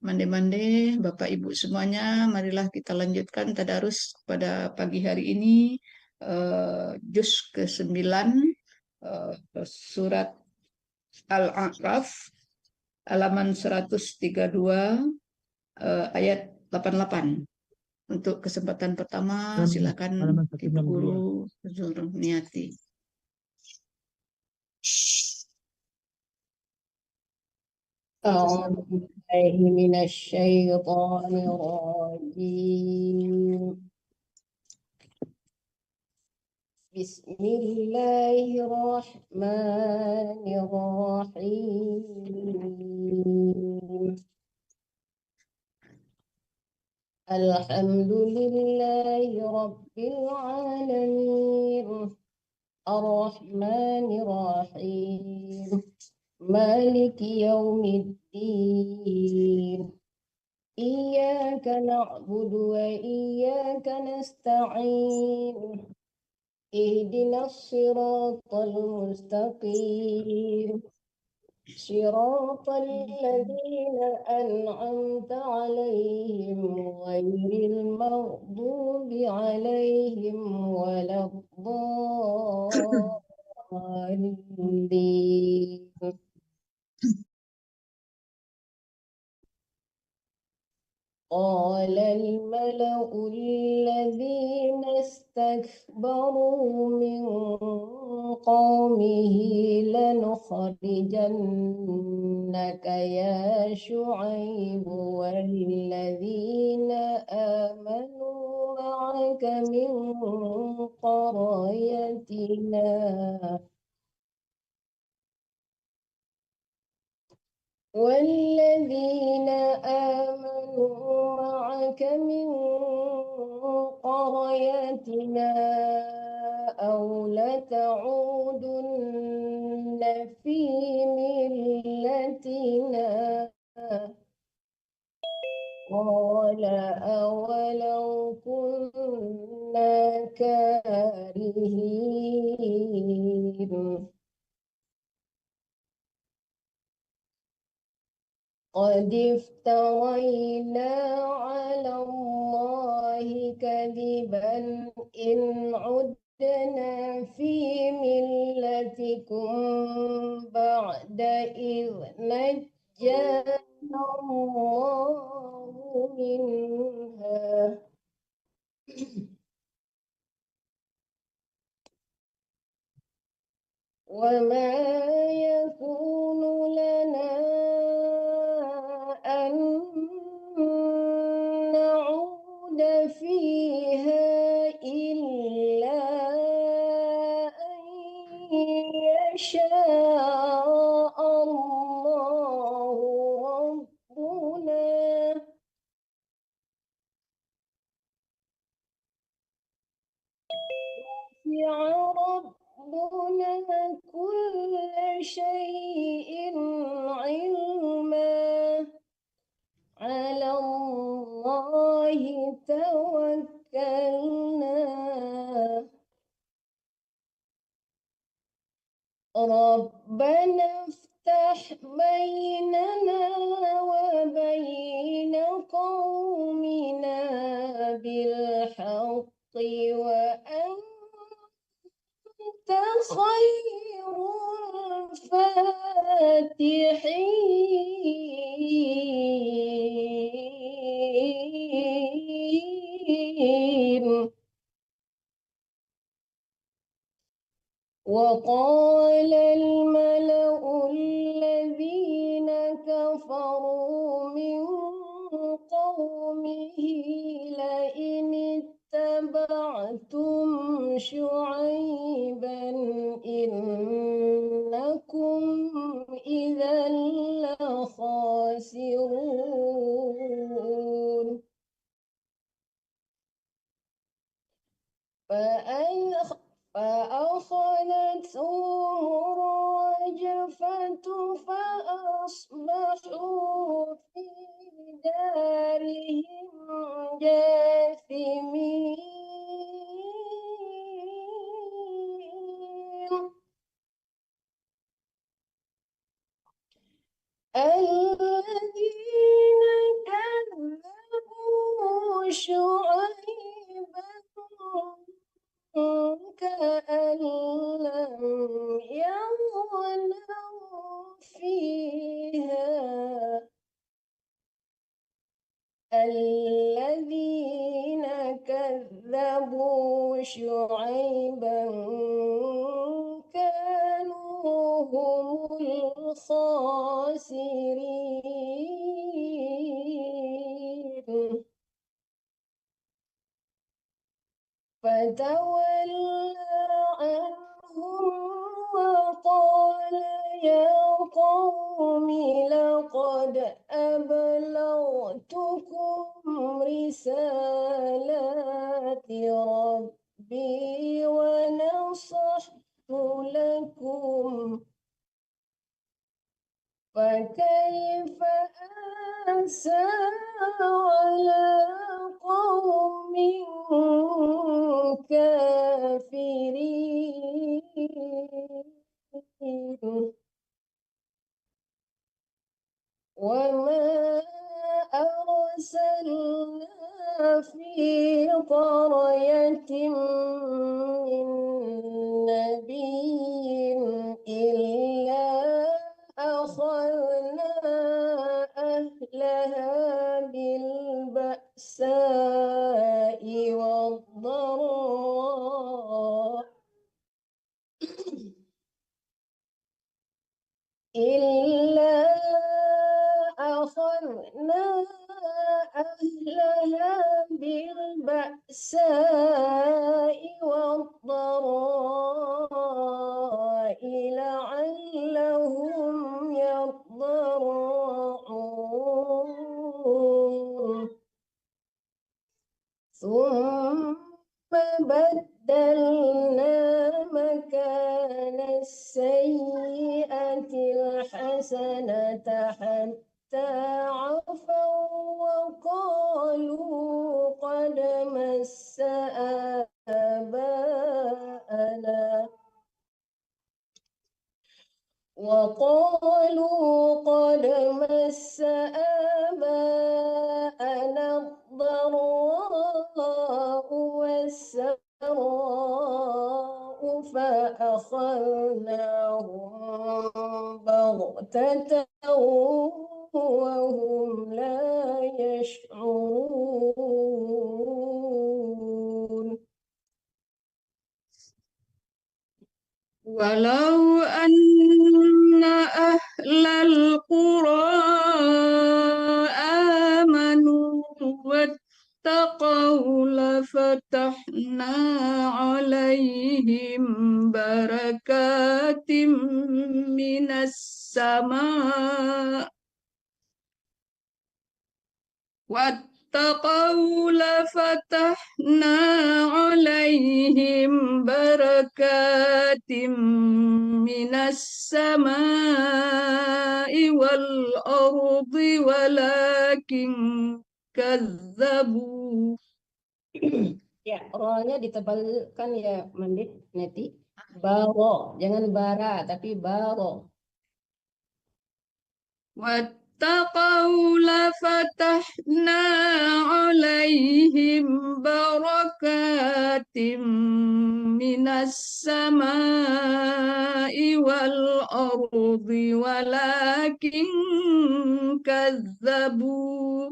mande-mande, Bapak Ibu semuanya, marilah kita lanjutkan tadarus pada pagi hari ini, juz ke-9, surat Al-A'raf, halaman 132, ayat 88. Untuk kesempatan pertama, silakan halaman Ibu 162. Guru Zurniati. أعوذ بالله من الشيطان الرجيم. بسم الله الرحمن الرحيم. الحمد لله رب العالمين الرحمن الرحيم مالك يوم الدين إياك نعبد وإياك نستعين اهدنا الصراط المستقيم صراط الذين أنعمت عليهم غير المغضوب عليهم ولا الضالين. قال الملأ الذين استكبروا من قومه لنخرجنك يا شعيب والذين آمنوا معك من قريتنا والذين آمنوا معك من قريتنا أو لتعودن في ملتنا قال أولو كنا كارهين قد افترينا على الله كذبا إن عدنا في ملتكم بعد إذ نجانا الله منها وما يكون لنا أن نعود فيها إلا أن يشاء الله ربنا وسع ربنا كل شيء علما على الله توكلنا ربنا افتح بيننا وبين قومنا بالحق وأنت خير الفاتحين وقال الملأ الذين كفروا من قومه لئن اتبعتم شعيبا إنكم إذا لخاسرون فأخذتهم الرجفة فأصبحوا في دارهم جاثمين الذين شعيبا كأن لم يغنوا فيها الذين كذبوا شعيبا كانوا هم الخاسرين فتولى عنهم وقال يا قوم لقد أبلغتكم رسالات ربي ونصحت لكم فكيف أنسى على قوم كافرين وما أرسلنا في قرية من نبي إلا أخذنا أهلها بالبأساء والضراء إلا أخذنا أهلها بالبأساء والضراء لعلهم يضرعون ثم بدلنا مكان السيئة الحسنة حتى عفوا وقالوا قد مس آباءنا الضراء والسراء فأخذناهم بغتة وهم لا يشعرون ولو أن أهل القرى آمنوا واتقوا لفتحنا عليهم بركات من السماء واتقوا لفتحنا عليهم بركات من السماء والأرض ولكن كذبوا. Ya, rohnya ditebalkan ya, Mandit, Neti. Baro, jangan bara, tapi baro. واتقوا لفتحنا عليهم بركات من السماء والأرض ولكن كذبوا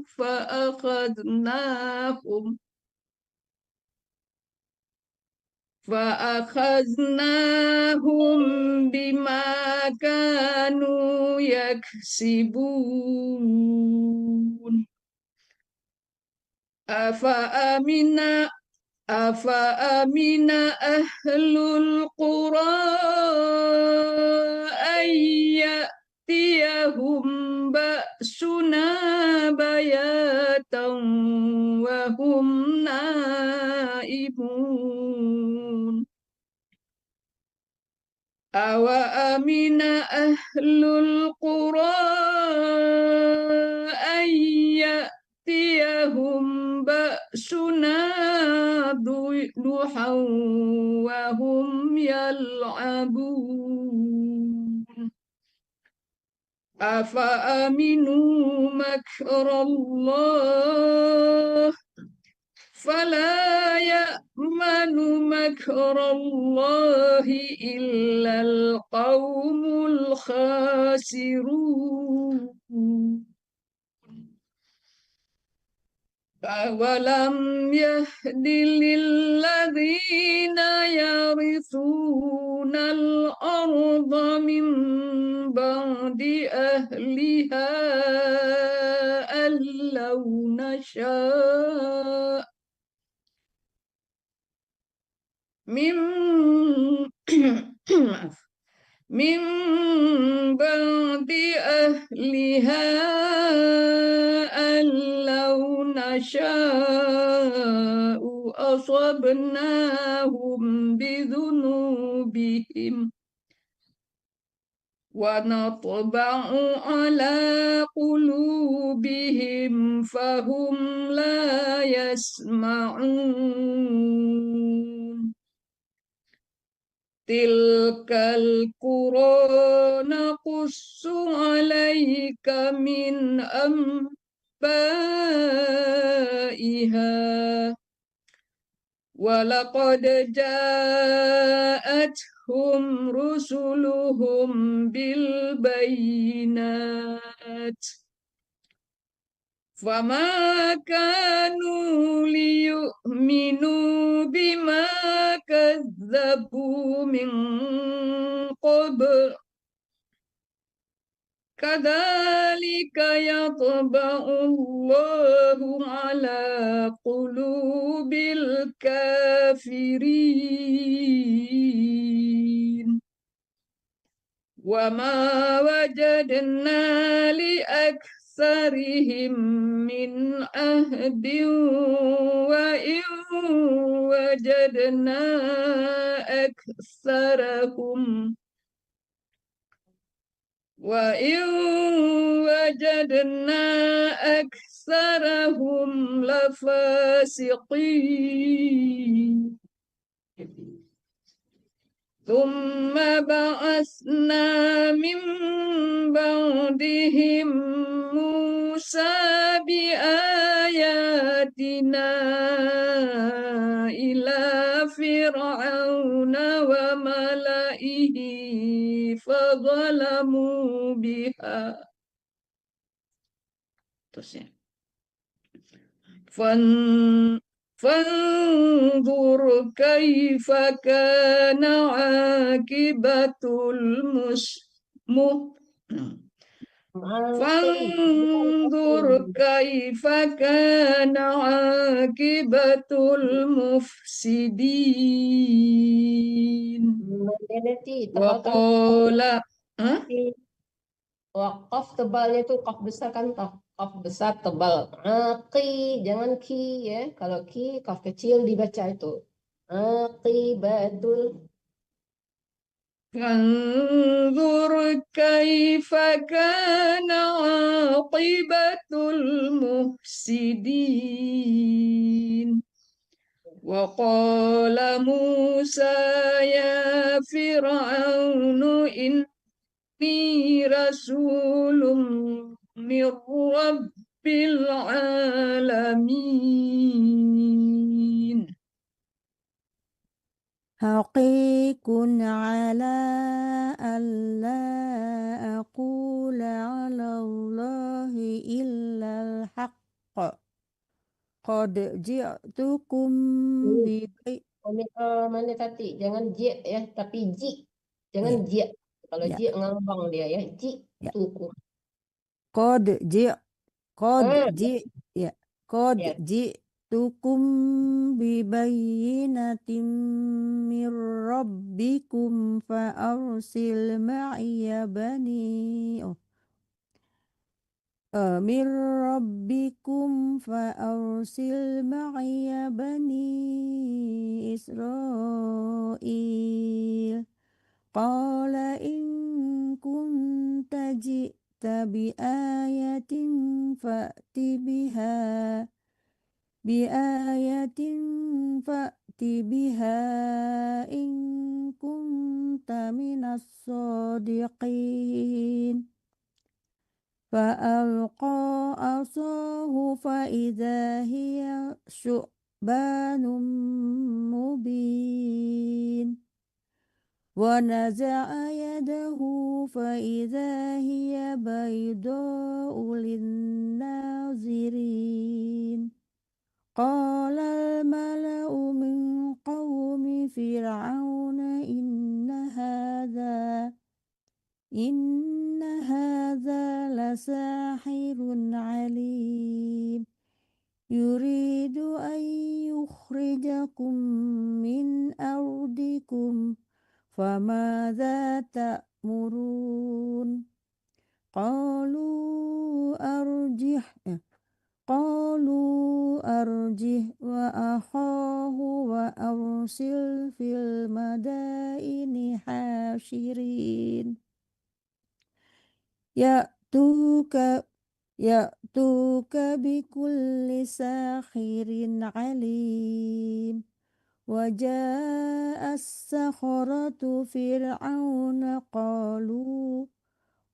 فأخذناهم بما كانوا يكسبون أفأمن أهل القرى أن يأتيهم بأسنا بياتا وهم نائمون أوأمن أهل القرى أن يأتيهم بأسنا ضحى وهم يلعبون أفأمنوا مكر الله فلا يأمن مكر الله إلا القوم الخاسرون أولم يهد للذين يرثون الأرض من بعد أهلها أن لو نشاء من من بعد أهلها أن لو نشاء أصبناهم بذنوبهم ونطبع على قلوبهم فهم لا يسمعون تلك القرى نقص عليك من أنبائها ولقد جاءتهم رسلهم بالبينات فما كانوا ليؤمنوا بما كذبوا من قبل كذلك يطبع الله على قلوب الكافرين وما وجدنا لأكثرهم من عهد وإن وجدنا أكثرهم لفاسقين ثم بعثنا من بعدهم موسى بآياتنا إلى فرعون وملئه فظلموا بها فانظر كيف كان عاقبة فانظر كيف كان عاقبة المفسدين وقال Wakaf tebalnya itu kaf besar kan, kaf besar tebal. Aki, jangan ki ya. Kalau ki, kaf kecil dibaca itu. Aqibatul. فانظر كيف كان عاقبة المفسدين وقال موسى يا فرعون إني رسول من رب العالمين حقيق على ألا أقول على الله إلا الحق قد جئتكم Mana tadi? Jangan ji ya, tapi ji. Jangan ji. Kalau ji ngambang dia ya, ji tuku. Qad ji'tukum bibayyinatin mir rabbikum fa arsil ma'iya bani min rabbikum fa arsil ma'iya bani Israil qala in kunta ji'ta bi ayatin fa'ti biha in kunta minas sadiqin فألقى عصاه فإذا هي سلبان مبين ونزع يده فإذا هي بيضاء للناظرين قال الملأ من قوم فرعون إن هذا لساحر عليم يريد أن يخرجكم من أرضكم فماذا تأمرون قالوا أرجه وأخاه وأرسل في المدائن حاشرين يأتوك بكل ساحر عليم وجاء السحرة فرعون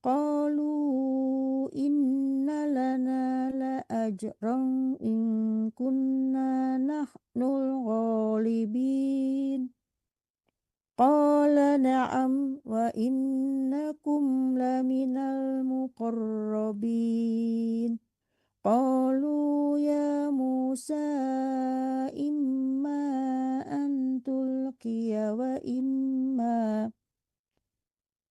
قالوا إن لنا لأجرا إن كنا نحن الغالبين قال نعم وإنكم لمن المقربين قالوا يا موسى إما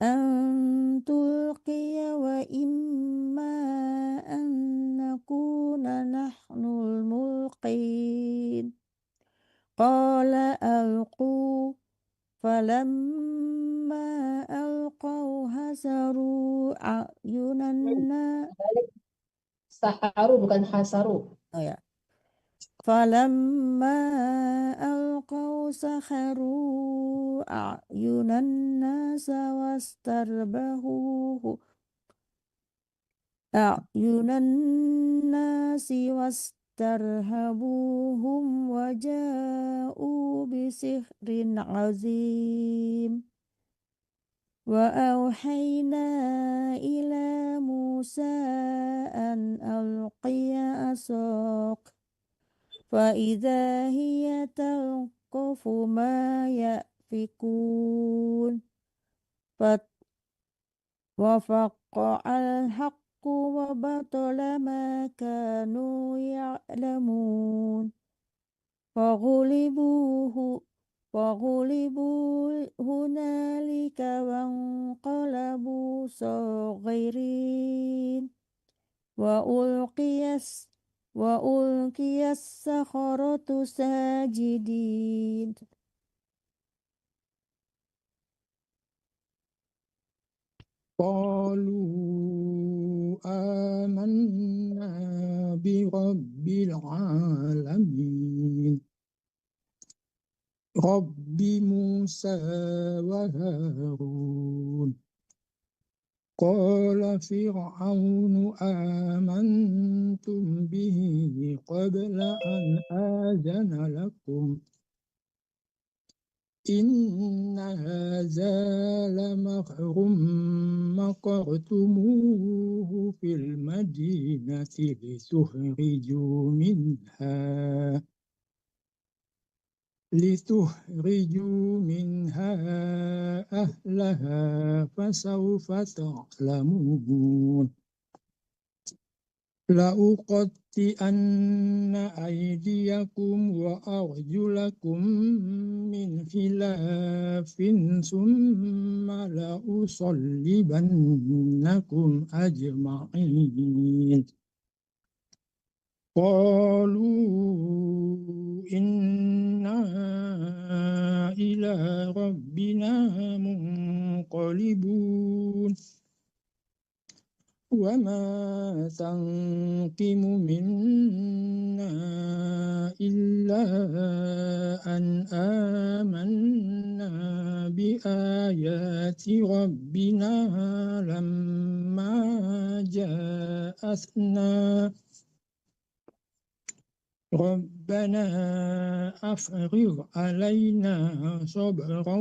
أن تلقي وإما أن نكون نحن الملقين قال ألقوا فلما ألقوا حسروا أعين الناس Saharu bukan hasaru. فلما ألقوا سحروا أعين الناس واسترهبوهم وجاءوا بسحر عظيم وأوحينا إلى موسى أن ألقي عصاك فإذا هي تلقف ما يأفكون ووقع الحق وبطل ما كانوا يعلمون فغلبوا هنالك وانقلبوا صاغرين وألقي السحرة ساجدين قالوا آمنا برب العالمين رب موسى وهارون قال فرعون آمنتم به قبل أن آذن لكم إن هذا لمكر مكرتموه في المدينة لتخرجوا منها أهلها فسوف تعلمون لأقطعن أيديكم وأرجلكم من خلاف ثم لأصلبنكم أجمعين قالوا إنا إلى ربنا منقلبون وما تنقم منا إلا أن آمنا بآيات ربنا لما جاءتنا ربنا أفرغ علينا صبرا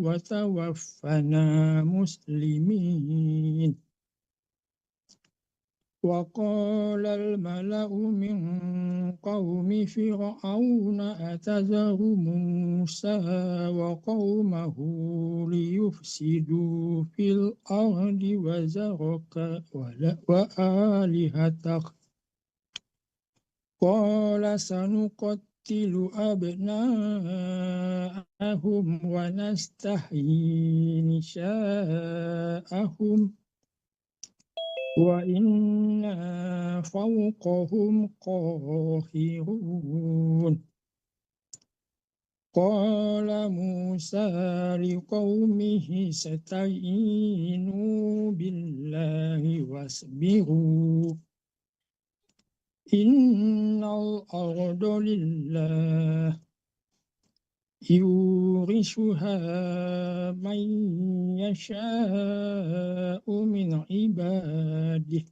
وتوفنا مسلمين وقال الملأ من قوم فرعون أتذر موسى وقومه ليفسدوا في الأرض وذرك وآلهتك قال سنقتل أبناءهم ونستحيي نساءهم وإنا فوقهم قاهرون قال موسى لقومه استعينوا بالله واصبروا إن الأرض لله يورثها من يشاء من عباده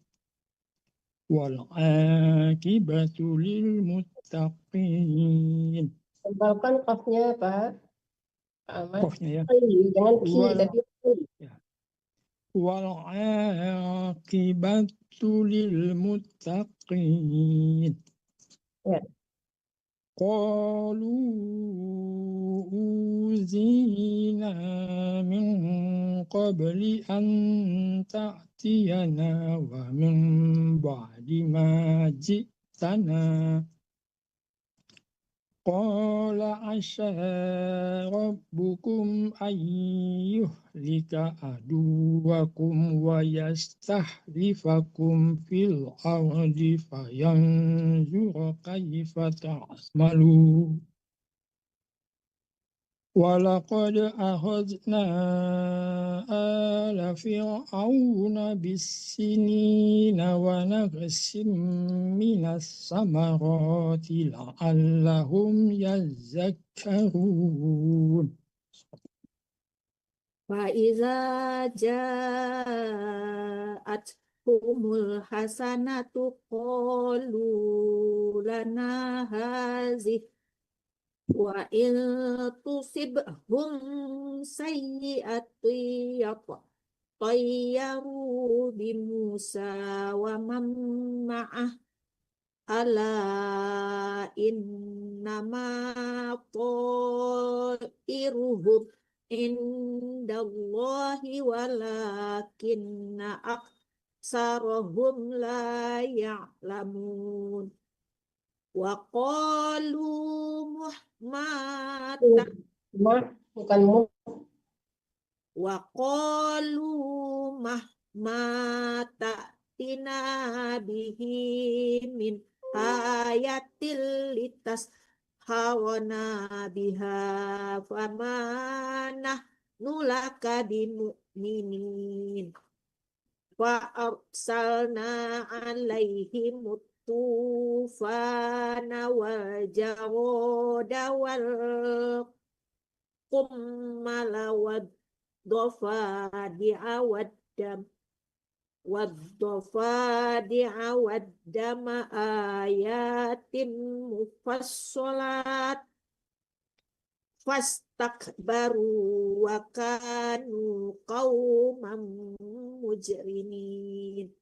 والعاقبة للمتقين. Tebalkan kafnya Pak Ahmad. Qafnya ya. Jangan ki, Wal, tapi ya. Wal'aqibatu lilmuttaqin. ya. Qalu uzina min qabli an ta'tiyana wa min ba'di ma ji'tana. Qala asa rabbukum ayyuhlika aduwakum wa yastahlifakum fil ardi fayanzura kaifa ta'malun. Walaqad akhadna ala fir'auna bis-sinina wa naqsim minas samarati la'allahum yazakkarun. فإذا جاءتهم الحسنة قالوا لنا هذه وإن تصبهم سيئة يطيروا بموسى ومن معه ألا إنما طائرهم عند الله ولكن أكثرهم لا يعلمون وقالوا Bukan mu. وقالوا مهما تأتنا به من آية لتسحرنا بها فما نحن لك بمؤمنين فأرسلنا عليهم الطوفان والجراد والقمل والضفادع والدم آيات مفصلات فاستكبروا وكانوا قوما مجرمين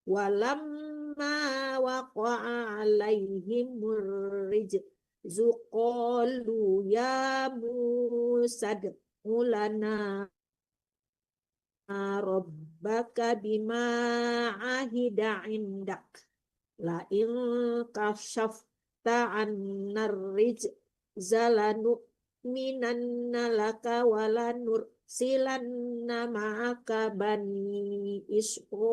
ولما وقع عليهم الرجز قالوا يا موسى ادع لنا ربك بما عهد عندك لئن كشفت عنا الرجز لنؤمنن لك ولنرسلن معك بني إسرائيل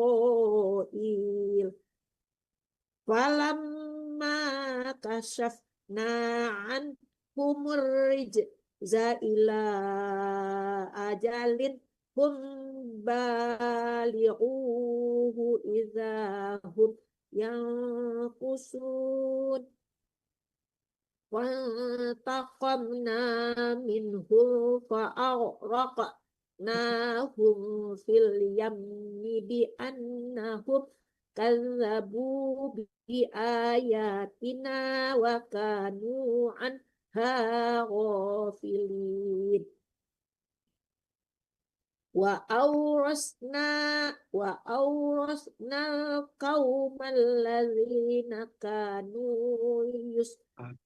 فلما كشفنا عنهم الرجز إلى أجل هم بالغوه إذا هم ينقصون فانتقمنا منهم فأغرقناهم في اليم بأنهم كذبوا بآياتنا وكانوا عنها غافلين وأورثنا القوم الذين كانوا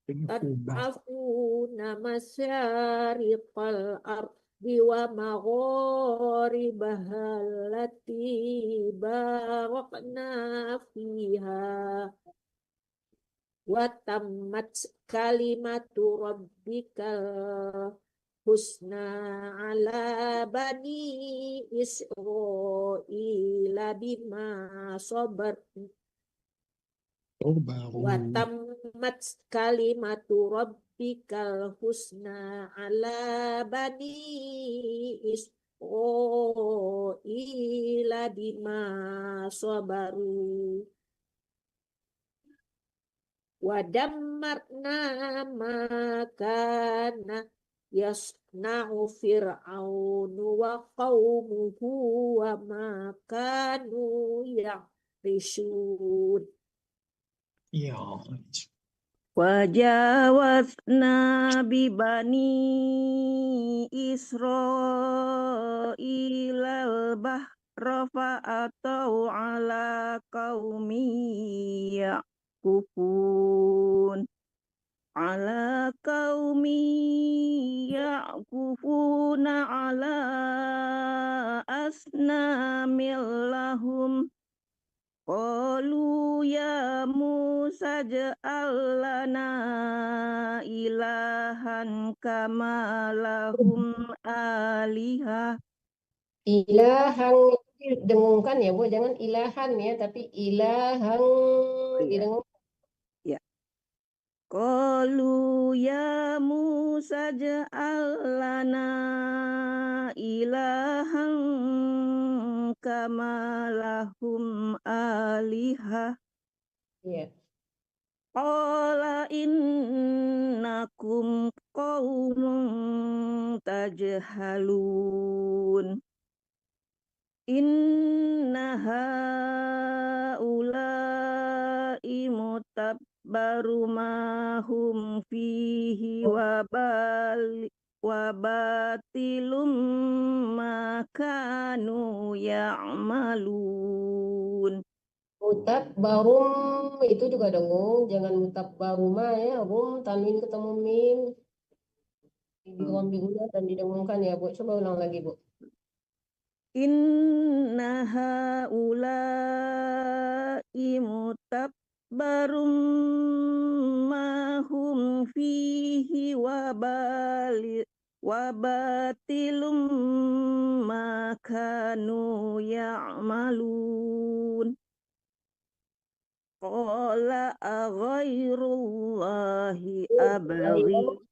يستضعفون مشارق الأرض ومغاربها التي باركنا فيها وتمت كلمة ربك الحسنى على بني إسرائيل بما صبروا وتمت كلمة ربك الحسنى على بني إسرائيل بما صبروا ودمرنا ما كان يصنع فرعون وقومه وما كانوا يعرشون وجاوزنا ببني إسرائيل البحر فأتوا على قوم يعكفون على أصنام لهم قالوا يا موسى اجعل لنا إلها كما لهم آلهة. Ilahan itu didengungkan ya, Bu. Jangan ilahan ya, tapi ilahan didengungkan. Ya. Qalu ya Musa ja'al lana ilahan kama lahum alihah. Ya. Qala innakum qaumun tajhalun. Inna haula'i mutabbaru ma hum fihi wa batilum ma kanu ya'malun. Mutabbarum itu juga dengung, jangan mutabbaruma ya, rum tanwin ketemu mim. Diguna dan didengungkan ya, Bu. Coba ulang lagi, Bu. Inna haula'i mutabbarum ma hum fihi wa batilum ma kanu ya'malun. Qala aghairullahi abghi.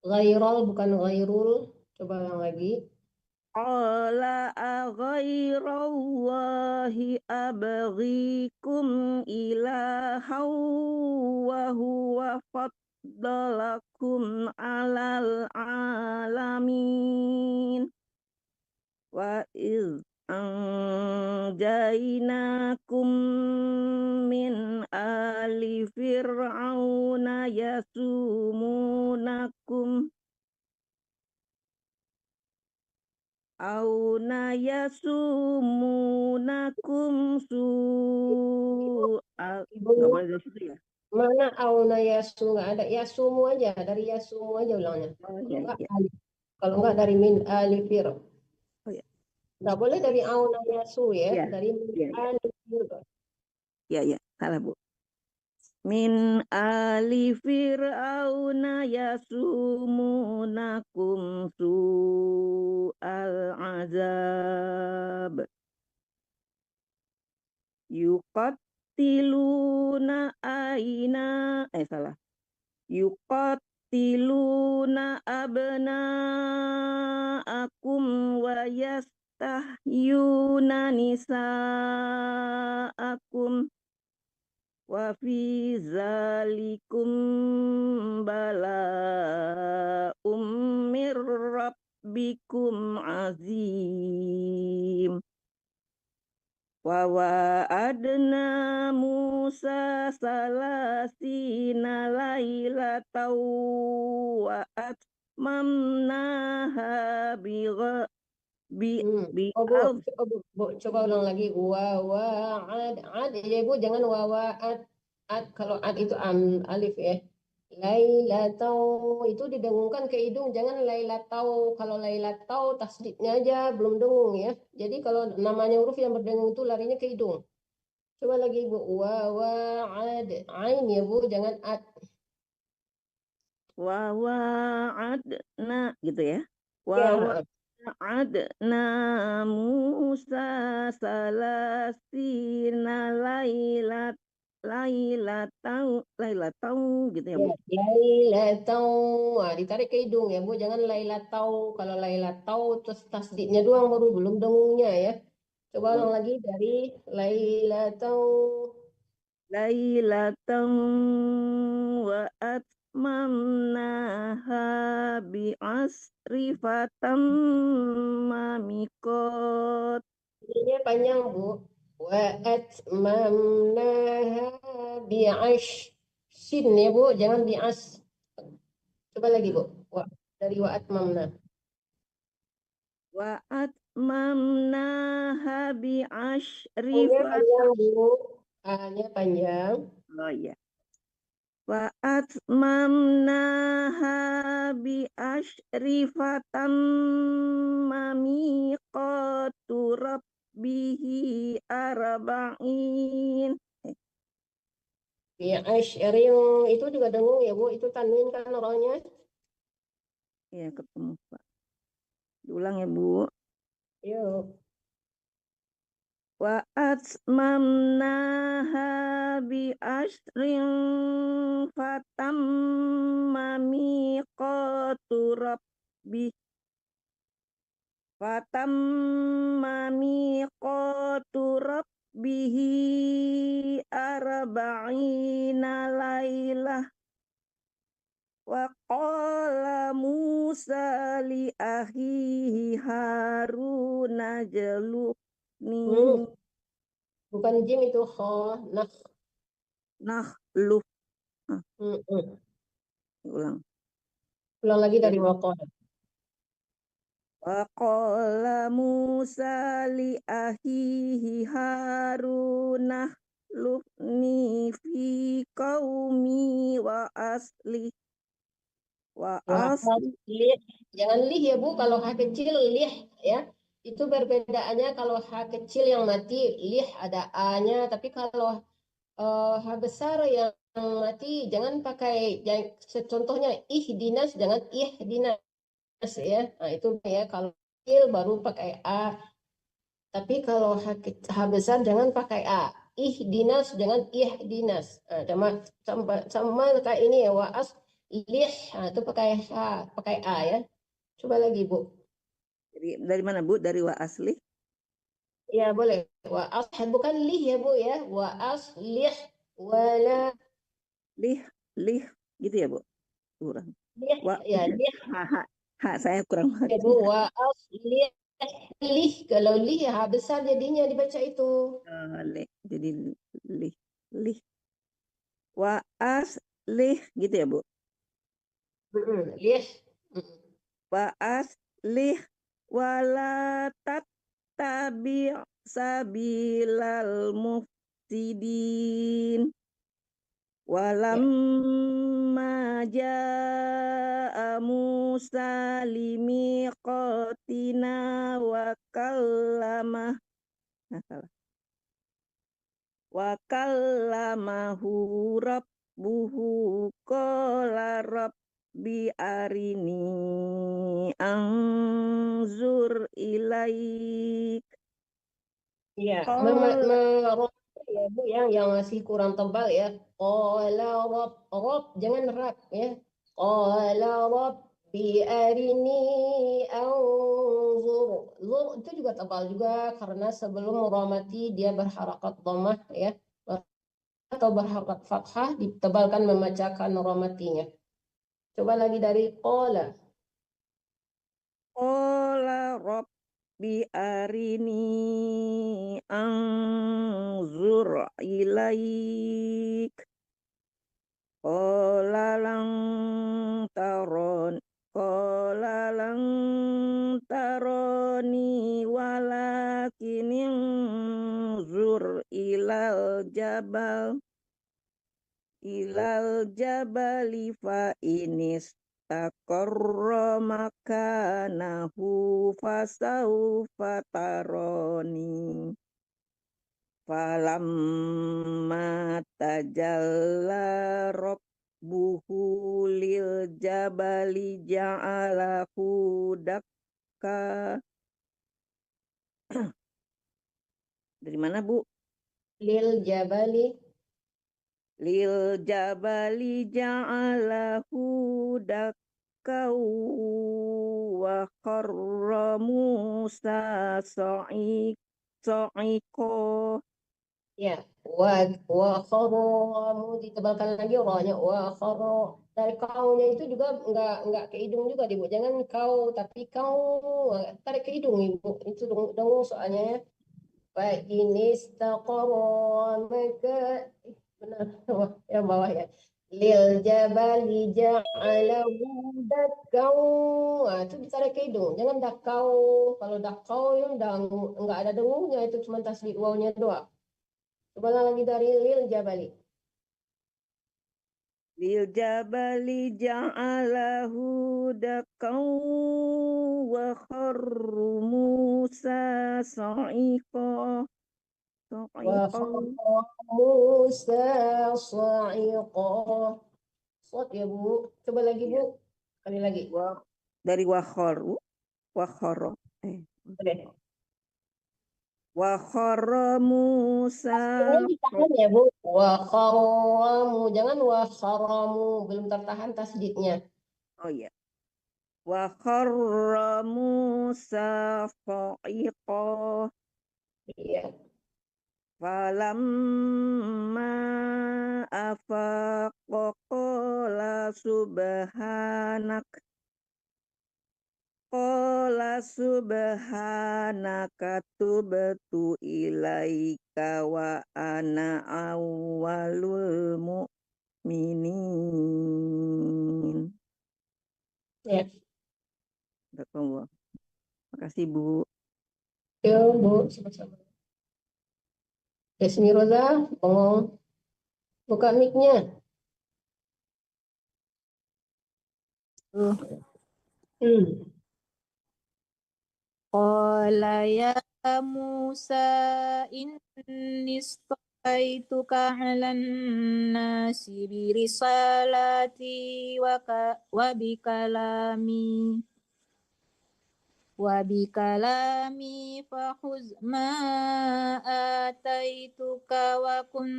Ghairal bukan ghairul. Coba ulang lagi. Qala aghairallahi abghikum ilahan wa huwa faddalakum alal alamin. Wa iz anjaynakum min ali fir'auna yasumunakum yasumunakum su'al. Nggak boleh dari situ ya? Mana auna yasu, nggak ada, yasumu aja, dari yasumu aja ulangnya. Oh, ya, ya. Kalau nggak dari min alifir. Oh, ya. Nggak boleh dari auna yasu ya, Ya, dari min ya, ya. alifir. Ya, salah Bu. Min ali fir'auna yasumunakum su'al azab. Yuqatiluna Yuqatiluna abna'akum wa yastahyuna nisa'akum. Wa fi zalikum bala'um mir rabbikum azim. Wa wa'adna Musa salasina lailatan wa atmamnaha bi Oh Bu, alf Bu, coba ulang lagi. Ad ya Bu, jangan ad. Kalau ad itu alif ya. Lailatau itu didengungkan ke hidung, jangan lailatau. Kalau lailatau tasdidnya aja belum dengung ya. Jadi kalau namanya huruf yang berdengung itu larinya ke hidung. Coba lagi Bu. Ad. Ain ya Bu, jangan ad. wa wa'adna gitu ya. Wa Ya, wa'adna Musa salasina lailatau gitu ya, ya, Bu. lailatau. Nah, ditarik ke hidung ya Bu, jangan lailatau. Kalau lailatau terus tasdidnya doang baru belum dengungnya ya. Coba ulang Oh, lagi dari lailatau. lailatan wa atmamnaha bi asri fatam mamikot. Ininya panjang Bu. Wa atmamnaha bi'ash. Shin ya Bu, jangan bi'as. Coba lagi Bu. Wa, dari wa atmamna. Wa atmamnaha bi asri Nya panjang fatam. Bu. A-nya panjang. Oh iya. Wa atmamnaha bi asri fatam mamiqatu rabbihi arba'in. Bi'ash ring itu juga dengung ya Bu. Itu tanwin kan orangnya. Ya, ketemu Pak. Diulang ya, Bu. Yuk. Wa atmamnaha bi asrin fatam mamiqatu rabbi fatam mamiqatu rabbihi arba'ina lailah wa qala Musa li akhihi Haruna jalukni Hmm, bukan jim itu kho. Nah, nakhlu. hmm. Ulang. Ulang lagi dari Jadi waqah. wa qala Musa li akhihi Haruna lufni fi qaumi wa asli. Lih. Jangan lih ya Bu, kalau H kecil lih ya. Itu perbedaannya kalau H kecil yang mati, lih ada A-nya. Tapi kalau H besar yang mati, jangan pakai, contohnya ihdinas, jangan ihdinas ya. Nah itu ya, kalau kecil baru pakai A. Tapi kalau H besar jangan pakai A. Ihdinas, jangan ihdinas. Nah, sama kayak ini ya, waas lih. Nah, itu pakai H, pakai A ya. Coba lagi, Bu. Dari mana, Bu? Dari wa asli. Ya, boleh. Wa as bukan lih ya, Bu ya. Wa as lih wala Lih, lih gitu ya, Bu. Kurang. lih Wa ya, lih ha, ha, ha saya kurang ya, Bu. baca. Wa as lih lih kalau lih ya besar jadinya dibaca itu. Lih. Jadi lih, lih. Wa aslih gitu ya, Bu. Lih. Wa aslih wala tattabi' sabilal mufsidin. Ya. Walamma ja'a Musa limiqatina wa kallamah. Nah, salah. Wa kallamahu rabbuhu qala rabbi arini anzur ilaik. Ya, Qala ya Bu yang masih kurang tebal ya. Qala rob jangan rab ya. Qala rabbi arini anzur. Zur itu juga tebal juga karena sebelum ra mati dia berharakat dhammah ya. Atau berharakat fathah ditebalkan membacakan ra matinya. Coba lagi dari qala. qala rabbi arini anzur ilaik. Qala lang taron Qala lang taroni ilal jabali fa inis taqarra makanahu fasawfa tarani falamma tajalla rabbuhu lil jabali ja'alahu dakka. Dari mana, Bu? Lil jabali Lil jabali ja'alahu dakka wa kharra Musa sa'iqo. ya wa kharamu ditebalkan lagi rohnya wa khara dari kaunya itu juga enggak ke hidung juga Ibu, jangan kau tapi kau tarik ke hidung Ibu, itu dengung soalnya ya. Fa inistaqarra maka benar yang bawah ya. Lil jabali ja'alahu dakau. Nah, itu ditarik ke hidung, jangan dakau. Kalau dakau yang enggak ada dengungnya, itu cuma tasdid wawnya doang. Coba lagi dari lil jabali. Lil jabali ja'alahu dakka wa kharru Musa sa'iqa. Wa khara Musa sa'iqa. Sot ya Bu. Coba lagi Iya. Bu. Sekali lagi. Dari wakharu, wakhara. Oke. Wa kharra Musa. Ini ditahan ya Bu. Wa kharamu. Jangan wa kharamu. Belum tertahan tasdidnya. Oh iya. Wa kharra Musa sa'iqa. Iya. Falamma afaqa qala subhanaka tubtu ilaika wa ana awwalul mu'minin. Ya. Makasih Bu. Yuk Bu. Sama-sama. Desmi Roza. Tolong buka mic-nya. Qala ya Musa inni istafaituka 'alan nasi birisalati wa bikalami fakhuz ma ataituka wa kun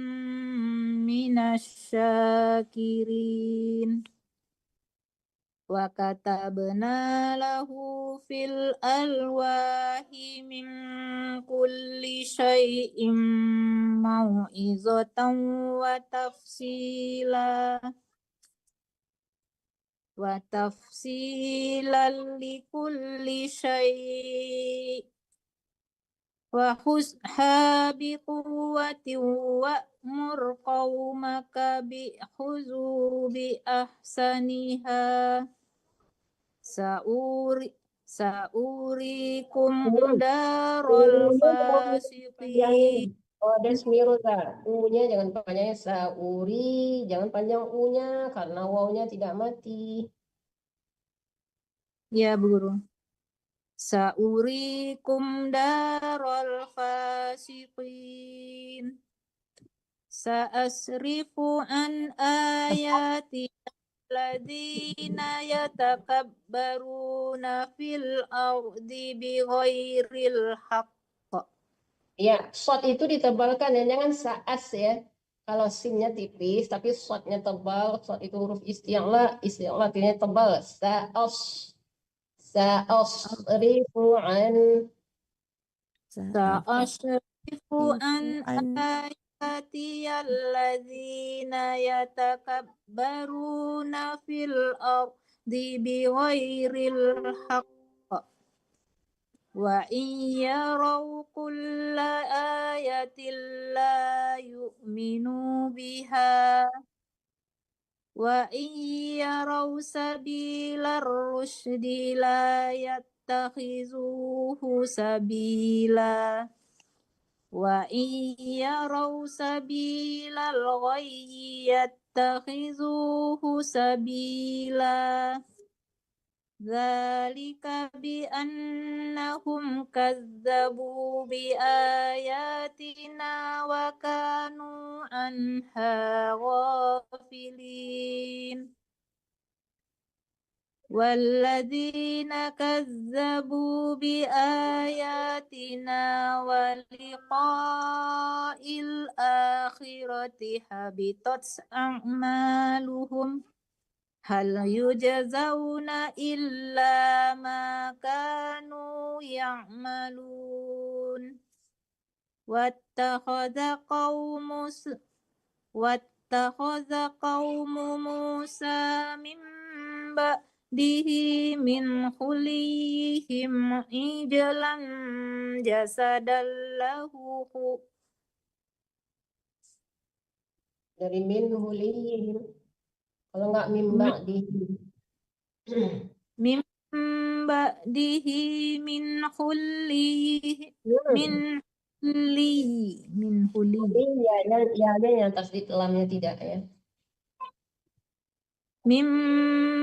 minasyakirin. Wa katabna lahu fil alwahi min kulli syai'in mau'izatan wa tafsilan likulli syai' wa khuzha biquwwatin wa'mur qaumaka bi'khuzu bi ahsaniha sa'urikum darul fasiqin. Oh, Desmi Roza. U-nya jangan panjang sauri, jangan panjang U-nya karena wawnya tidak mati. Ya, Bu Guru. Sa'urikum darul fasiqin. Sa'asrifu an ayati alladzina yatakabbaruna fil ardi bighairil haqq. Ya, shot itu ditebalkan ya, jangan saas ya. Kalau sinnya tipis, tapi shotnya tebal, shot itu huruf isti'la artinya tebal. Sa'asrifu an Sa'asrifu an ayati alladzina yatakabbaruna fil ardi bighairil haqq. Wa in yaraw kulla ayatin la yu'minu biha wa in yaraw sabilar rusydi la yattakhizuhu sabila وإن يروا سبيل الغي يتخذوه سبيلا ذلك بأنهم كذبوا بآياتنا وكانوا عنها غافلين والذين كذبوا بآياتنا ولقاء الآخرة حبطت أعمالهم هل يجزون إلا ما كانوا يعملون واتخذ قوم موسى من بعده من حليهم عجلا جسدا له Dari min huliyihim. Kalau nggak min ba'dihim. من بعده من حليه من حلي Ya yang tasdid lamnya tidak ya. من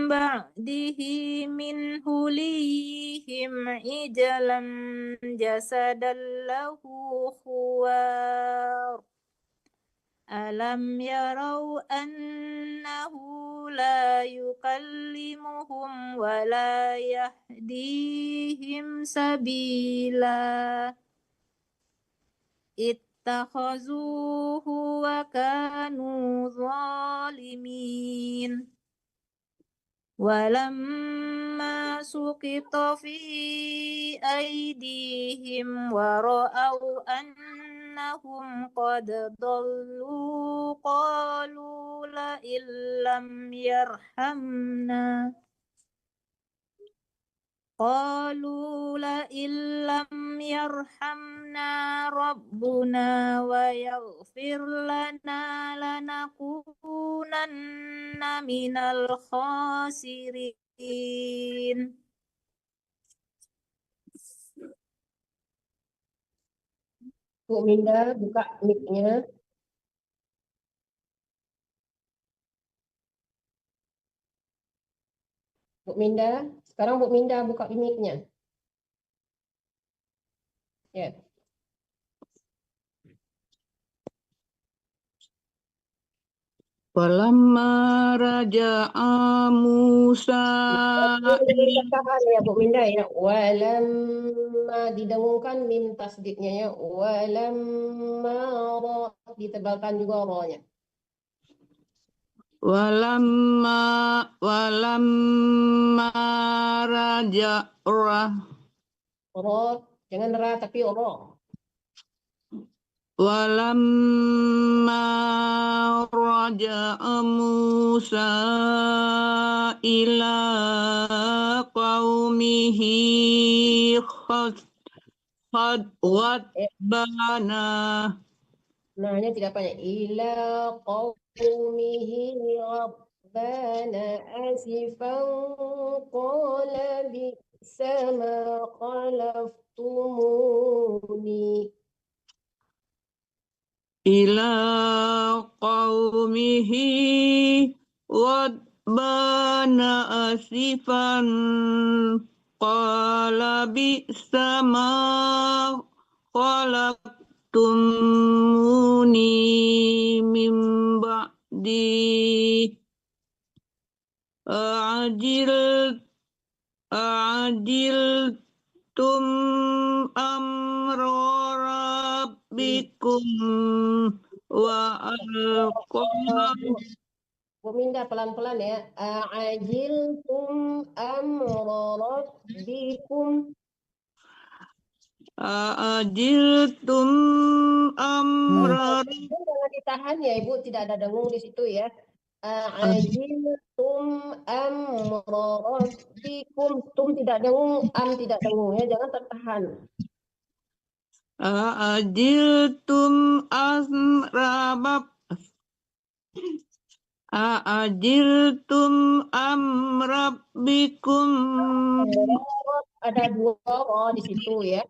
بعده من حليهم عجلا جسدا له خوار ألم يروا أنه لا يكلمهم ولا يهديهم سبيلا اتخذوه وكانوا ظالمين ولما سقط في أيديهم ورأوا أنهم قد ضلوا قالوا لئن لم يرحمنا ربنا ويغفر لنا لنكونن من الخاسرين. Bu Minda buka mic-nya. Bu Minda, sekarang Bu Minda buka mic-nya. Ya. Walamma raja'a Musa Ya Bu Minda ya. Walamma didengungkan mim tasdidnya ya. Walamma ra ditebalkan juga ro-nya. walamma raja'a Ro, jangan ra tapi ro. walamma raja'a Musa ila qaumihi ghadbana Nah, ini tidak banyak. Ila qaumihi rabbana asifan qala bi'sa ma khalaftumuni. ila qaumihi ghadbana asifan qala bi'sa ma khalaqtumuni min ba'di ajiltum amra rabbikum wa alqam. Bu Minda pelan-pelan ya. Ajiltum amra rabbikum. Ajiltum amra Jangan ditahan ya Ibu, tidak ada dengung di situ ya. Ajiltum amra rabbikum. Tum tidak dengung, am tidak dengung ya, jangan tertahan. ajiltum ajiltum amrabbikum. Ada dua ro di situ ya.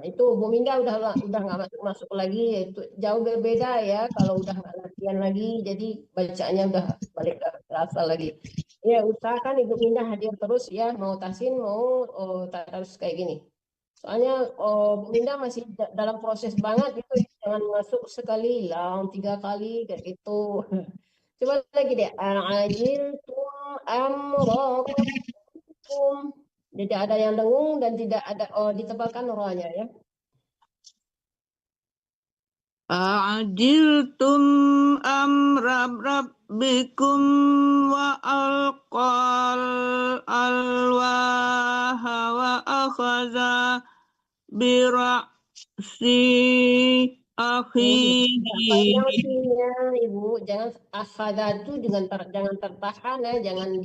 Itu Bu Minda udah nggak masuk lagi, itu jauh berbeda ya kalau udah nggak latihan lagi, jadi bacaannya udah balik ke asal lagi. Ya usahakan Ibu Minda hadir terus ya, mau tasin mau harus kayak gini. Soalnya Bu Minda masih dalam proses banget itu, jangan masuk sekali, lang 3 kali kayak gitu. Coba lagi deh, ajiltum amra rabbikum. Jadi ada yang dengung dan tidak ada ditebalkan rohnya ya. A'ajiltum amra rabbikum wa alqal alwaha wa akhadha bira'si akhihi. Panjang sihnya Ibu, jangan akhadatu jangan tertahan ya, jangan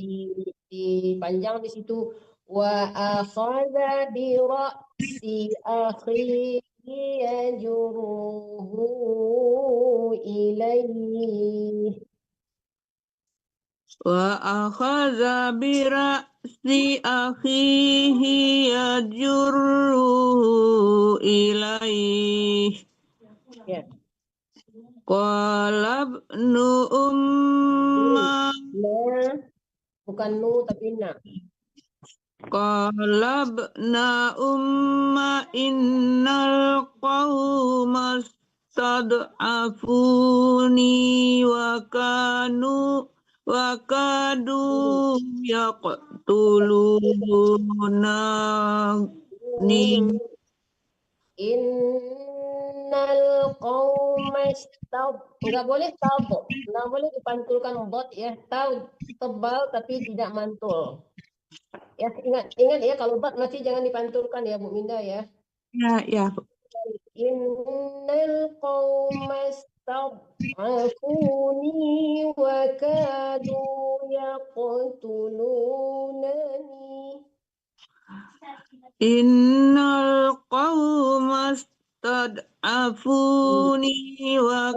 dipanjang di situ. Wa akhadha bi ra'si akhihi yajruhu ilaihi. Wa akhadha bira'si akhihi yajurruhu ilaih. Ya. Qala ibnu umma. Nah, bukan nu tapi na. Qala ibna umma innal qawma stad'afuni wa kadu yaqtulunani. Innal qauma nggak boleh nggak boleh dipantulkan bot ya, tebal tapi tidak mantul. Ya ingat ya, kalau bot masih jangan dipantulkan ya Bu Minda ya. Ya. Innal qauma stad'afuni wa kadu yaqtulunani. Innal qawma stad'afuni wa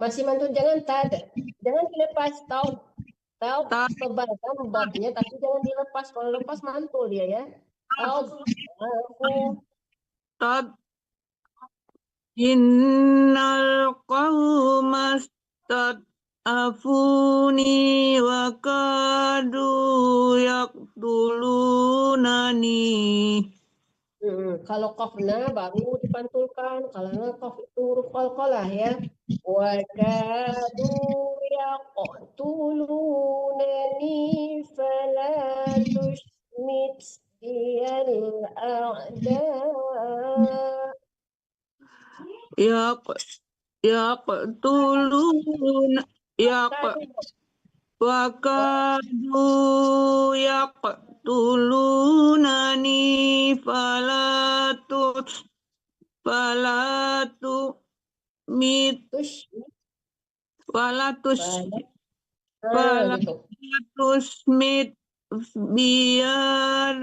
masih mantul, jangan dilepas, tebalkan botnya tapi jangan dilepas, kalau lepas mantul dia ya. Innal qawma stad'afuni wa kadu yaqtulunani. Kalau qafna baru dipantulkan, kalau qaf itu huruf qalqalah ya. Wa kadu yaqtulunani fala tushmit biyal a'da. Wa kadu yaqtulunani fala tusmit biar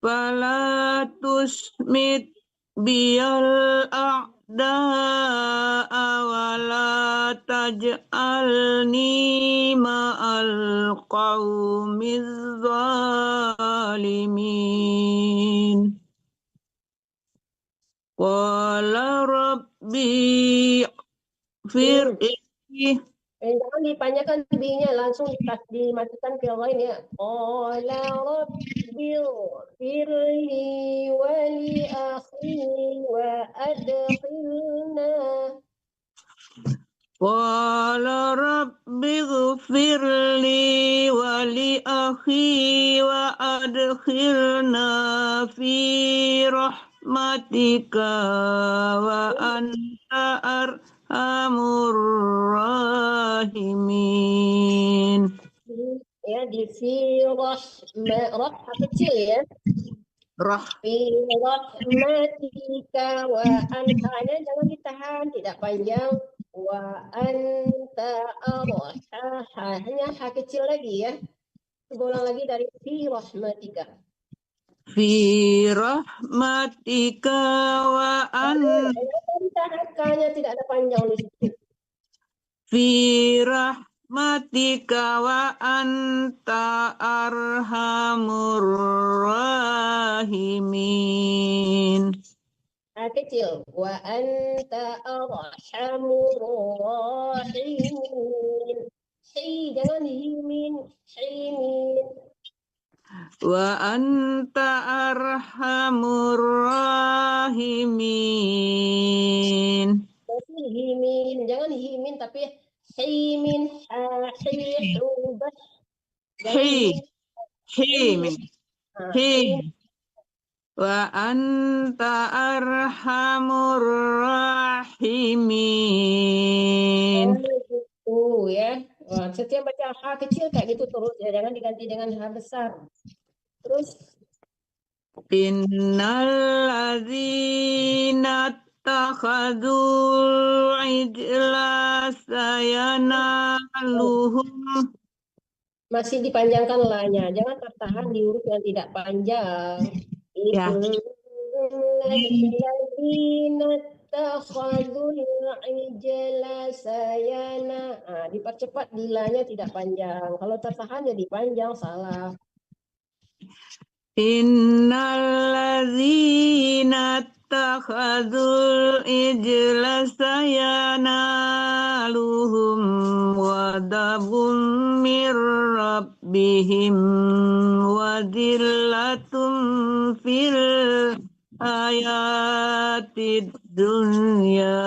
fala tusmit biyal a'da'a wa la taj'alni ma'al qawmiz zalimin. Qala rabbi fir'i. Jangan dipanjangkan B-nya, langsung dimatikan ke lain ya. Qala rabbi firli wa li akhi wa adkhilna. Qala rabbi ghfirli wa li akhi wa adkhilna fi rahmatika wa anta arhamur rahimin. Ya, di fi rah kecil ya. Fi rahmatika wa anta-nya jangan ditahan, tidak panjang. Wa anta hanya ha kecil lagi ya. Ulang lagi dari fi rahmatika. Fi rahmatika wa Tidak ada panjang di situ. Fi rahmatika wa anta arhamur rahimin. Kecil. Wa anta arhamur rahimin. Jangan himin. Himin. Wa anta arhamur rahimin. Tapi himin, jangan himin tapi himin, hubah. Himin. Wa anta arhamur rahimin. Gitu ya. Wah, setiap baca H kecil kayak gitu terus ya, jangan diganti dengan H besar. Terus Innal ladzina takhadzul ijla sayanaluhum. masih dipanjangkan lahnya, jangan tertahan di huruf yang tidak panjang. Ya. Ladzina takhadzul ijla sayana. Dipercepat di lahnya tidak panjang. Kalau tertahan jadi panjang, salah. Innal ladzina takhadzul ijla sayanaluhum ghadabun mir rabbihim wa dhillatun fil hayatid dunya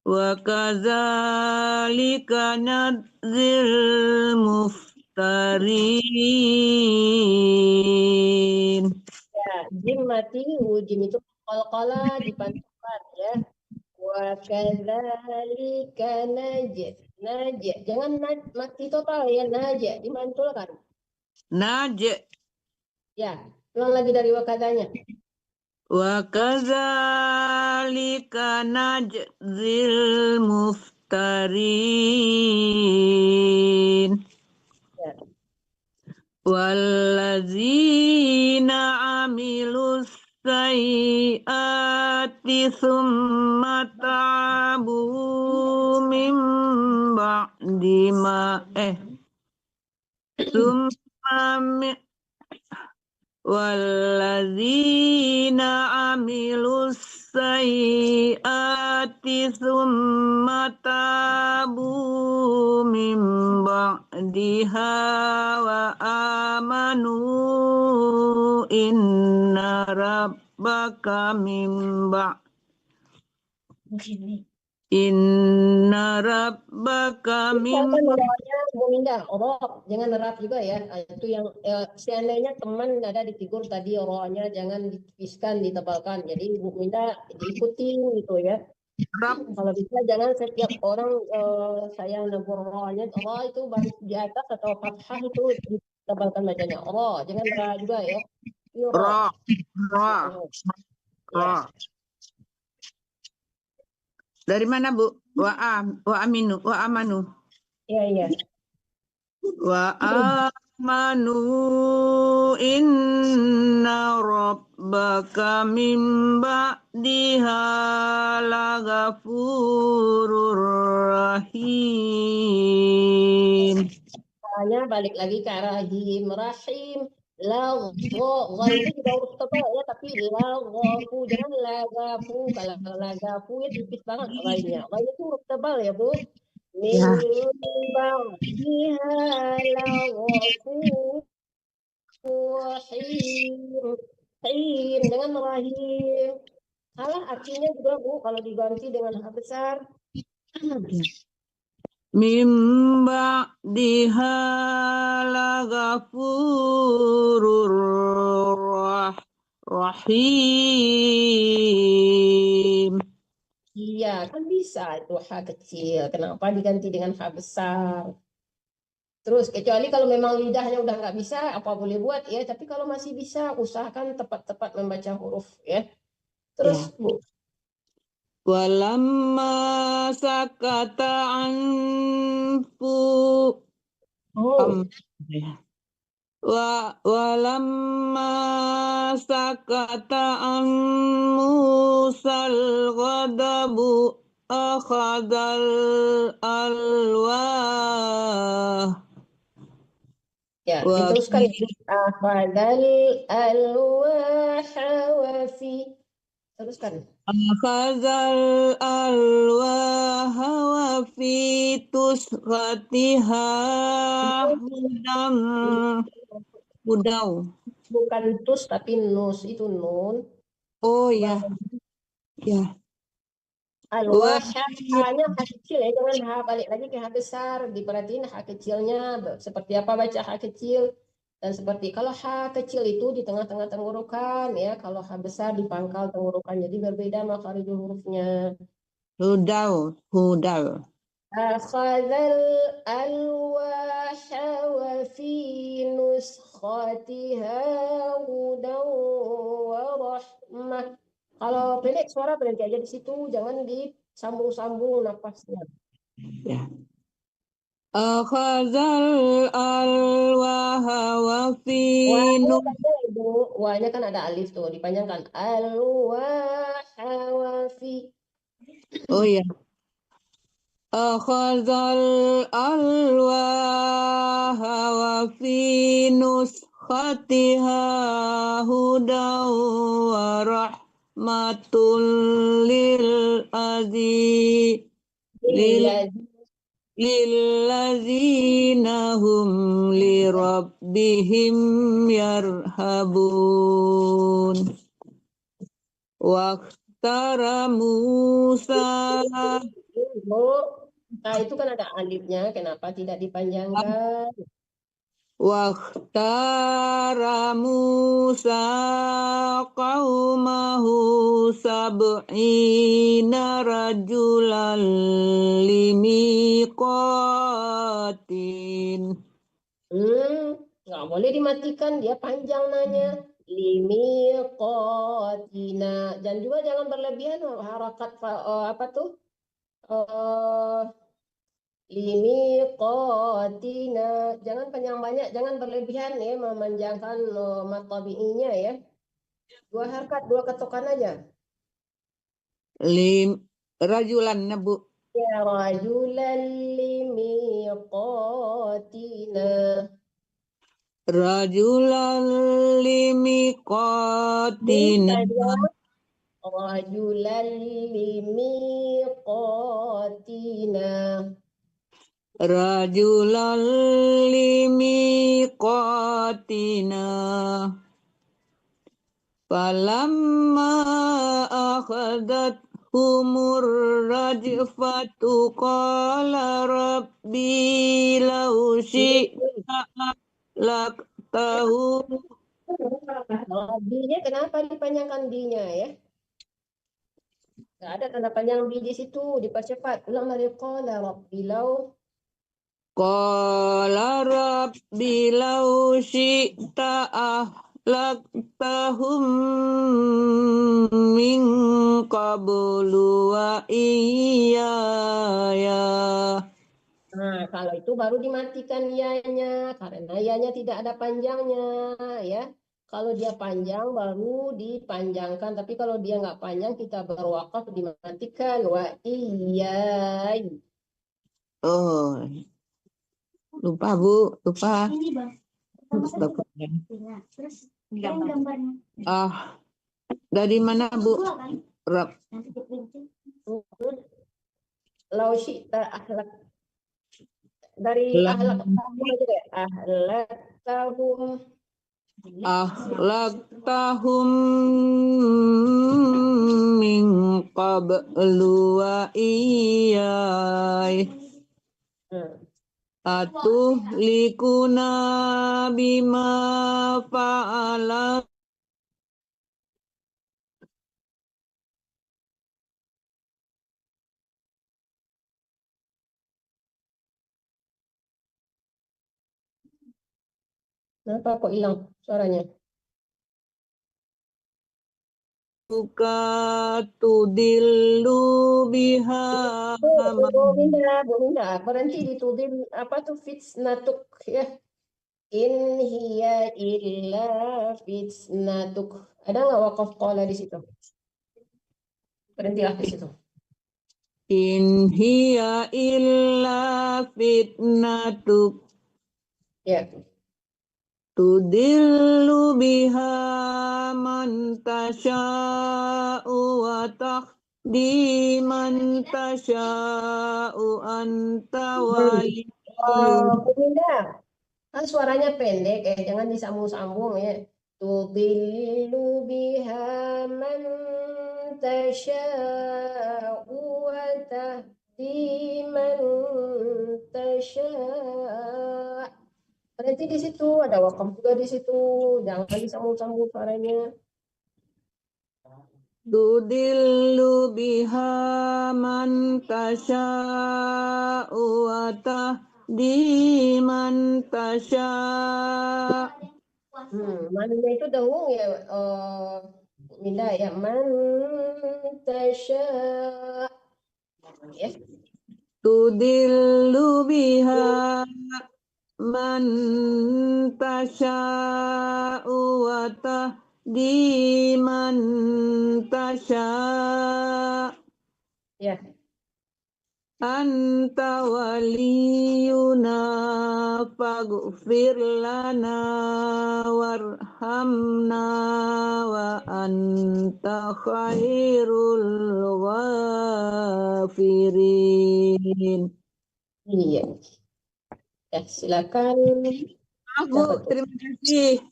wa kadzalika nadzil muftarin. Ya, jim mati, jim itu qalqala dipantulkan ya. Wa kadzalika najid. Jangan mati total ya, najid dimantulkan. Najid. Ya, ulang lagi dari wakadanya. Wa kadzalika najzil muftarin. Ya. Walladzina amilus sayyiati tsumma tabu min ba'di ma walladzina amilus sayyiati tsumma tabu min ba'diha wa amanu inna rabbaka min jangan nerap juga ya. Itu yang seandainya teman ada di figur tadi rohnya jangan ditipiskan, ditebalkan. Jadi Bu Minda diikutin gitu ya. Kalau bisa jangan setiap orang saya nebur rohnya Allah itu baris di atas atau fathah itu ditebalkan bacanya Allah, jangan ra juga ya. Ra. Dari mana Bu? Wa amanu. Iya. Wa amanu inna rabbaka min ba'diha laghafurur rahim. Hanya balik lagi ke rahim. Gha itu juga huruf tebal ya, tapi laghafu, jangan lagafu. Kalau lagafu ya tipis banget lainnya. Lainnya itu huruf tebal ya Bu. Min ba'diha laghafu rahim, dengan rahim. Salah artinya juga Bu kalau diganti dengan H besar. Min ba'diha laghafurur rahim. Iya, kan bisa itu H kecil. Kenapa diganti dengan H besar? Terus kecuali kalau memang lidahnya udah nggak bisa, apa boleh buat ya. Tapi kalau masih bisa, usahakan tepat-tepat membaca huruf ya. Terus Bu. Walamma sakata anfu walamma sakata an Musal ghadabu akhadal Ya, diteruskan. Akhadal alwaha wa fi. Teruskan. Akhazal alwaha wa fi tusqatiha hudau. Bukan tus tapi nus, itu nun. Oh ya, ya. Alwaha, hanya H kecil ya, jangan H balik lagi ke H besar. Diperhatiin H kecilnya seperti apa baca H kecil. Dan seperti kalau H kecil itu di tengah-tengah tenggorokan ya, kalau H besar di pangkal tenggorokan. Jadi berbeda makharijul hurufnya. Hudau. Akhadal alwaha wa fi nuskhatiha hudan wa rahmah. Kalau pendek suara berhenti aja di situ, jangan disambung-sambung nafasnya. Ya. Akhazal alwaha wa fi Wahnya panjang Ibu, wahnya kan ada alif tuh, dipanjangkan. Alwaha wa fi. Oh ya. Akhazal alwaha wa fi nuskhatiha hudaw wa rahmatul lil lillazina hum li rabbihim yarhabun. Waqtara Musa. Nah, itu kan ada alifnya, kenapa tidak dipanjangkan? Waqtara Musa qaumahu sab'ina rajulan limiqatin. Nggak boleh dimatikan, dia panjang nanya. Limiqatina. Dan juga jangan berlebihan harakat apa tuh? Limiqatina. Jangan panjang banyak, jangan berlebihan ya, memanjangkan mat tabi'inya ya. Dua harakat, dua ketukan aja. Rajulan Bu. Ya rajulan limiqatina. Rajulan limiqatina. Rajulan limiqatina. Rajulan limiqatina. Falamma akhadat humur rajfatu qala rabbi law syi'ta laktahu. B-nya kenapa dipanjangkan B-nya ya? Nggak ada tanda panjang B di situ, dipercepat. Ulang dari qala rabbi law. Qala rabbi law syi'ta ahlaktahum min qablu wa iyaya. Nah, kalau itu baru dimatikan ya-nya, karena ya-nya tidak ada panjangnya ya. Kalau dia panjang baru dipanjangkan, tapi kalau dia nggak panjang kita berwakaf dimatikan. Wa iyai. Oh, lupa Bu, lupa. Ini Bang. Terus gambarnya. Dari mana Bu? Rab. Lau syi'ta ahlak. Dari ahlak tahum aja deh. Ahlak tahum. Ahlaktahum min qablu wa iyai. Atuhlikuna bima fa'ala. Kenapa kok hilang suaranya? Buka tudillu biha. Bunda, berhenti di tudil apa tuh fitnatuk ya. In hiya illa fitnatuk. Ada nggak wakaf qala di situ? Berhentilah di situ. In hiya illa fitnatuk. Ya. tudillu biha man tasha'u wa tahdi man tasha'u anta wali. Bunda, kan suaranya pendek ya, jangan disambung-sambung ya. Tudillu biha man tasha'u wa tahdi man tasha'. Berarti di situ ada wakaf juga di situ, jangan disambung-sambung suaranya. Tudillu biha man tasha'u wa tahdi man tasha'. Mannya itu dengung ya, Minda ya, man tasha' ya. Tudillu biha man tasha'u wa tahdi man tasha'. Ya. Anta waliyuna faghfir lana warhamna wa anta khairul ghafirin. Iya. Ya, silakan. Bu, terima kasih.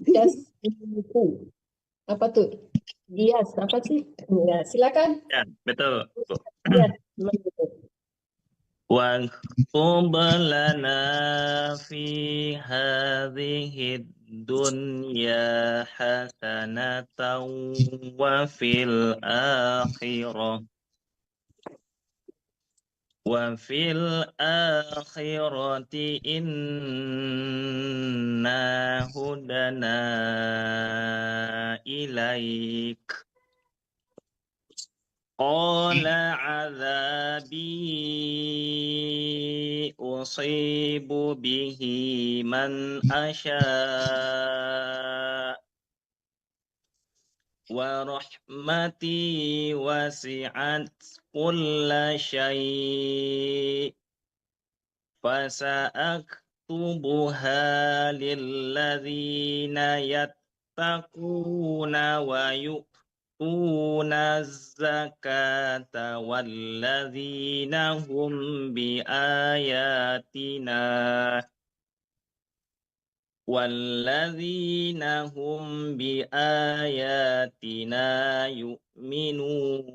Yes, itu. Apa tuh? Dias, apa sih? Ya, silakan. Ya, betul. Dias, gimana tuh? واكتب لنا في هذه الدنيا حسنة وفي الآخرة إنا هدنا إليك قال عذابي أصيب به من أشاء ورحمتي وسعت كل شيء فسأكتبها للذين يتقون ويؤتون الزكاة والذين هم بآياتنا يؤمنون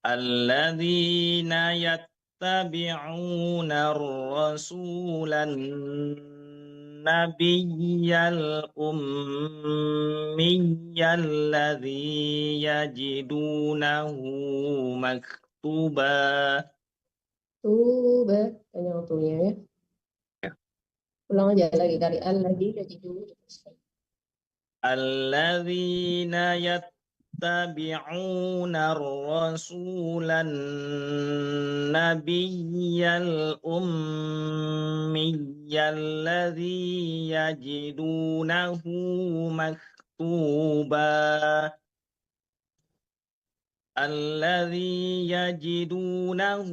الذين يتبعون الرسول النبي الأمي الذي يجدونه مكتوبا Tuba, tanya waktunya ya. Ulang aja lagi dari al-ladzi yajidu. الذين يتبعون الرسول النبي الأمي الذي يجدونه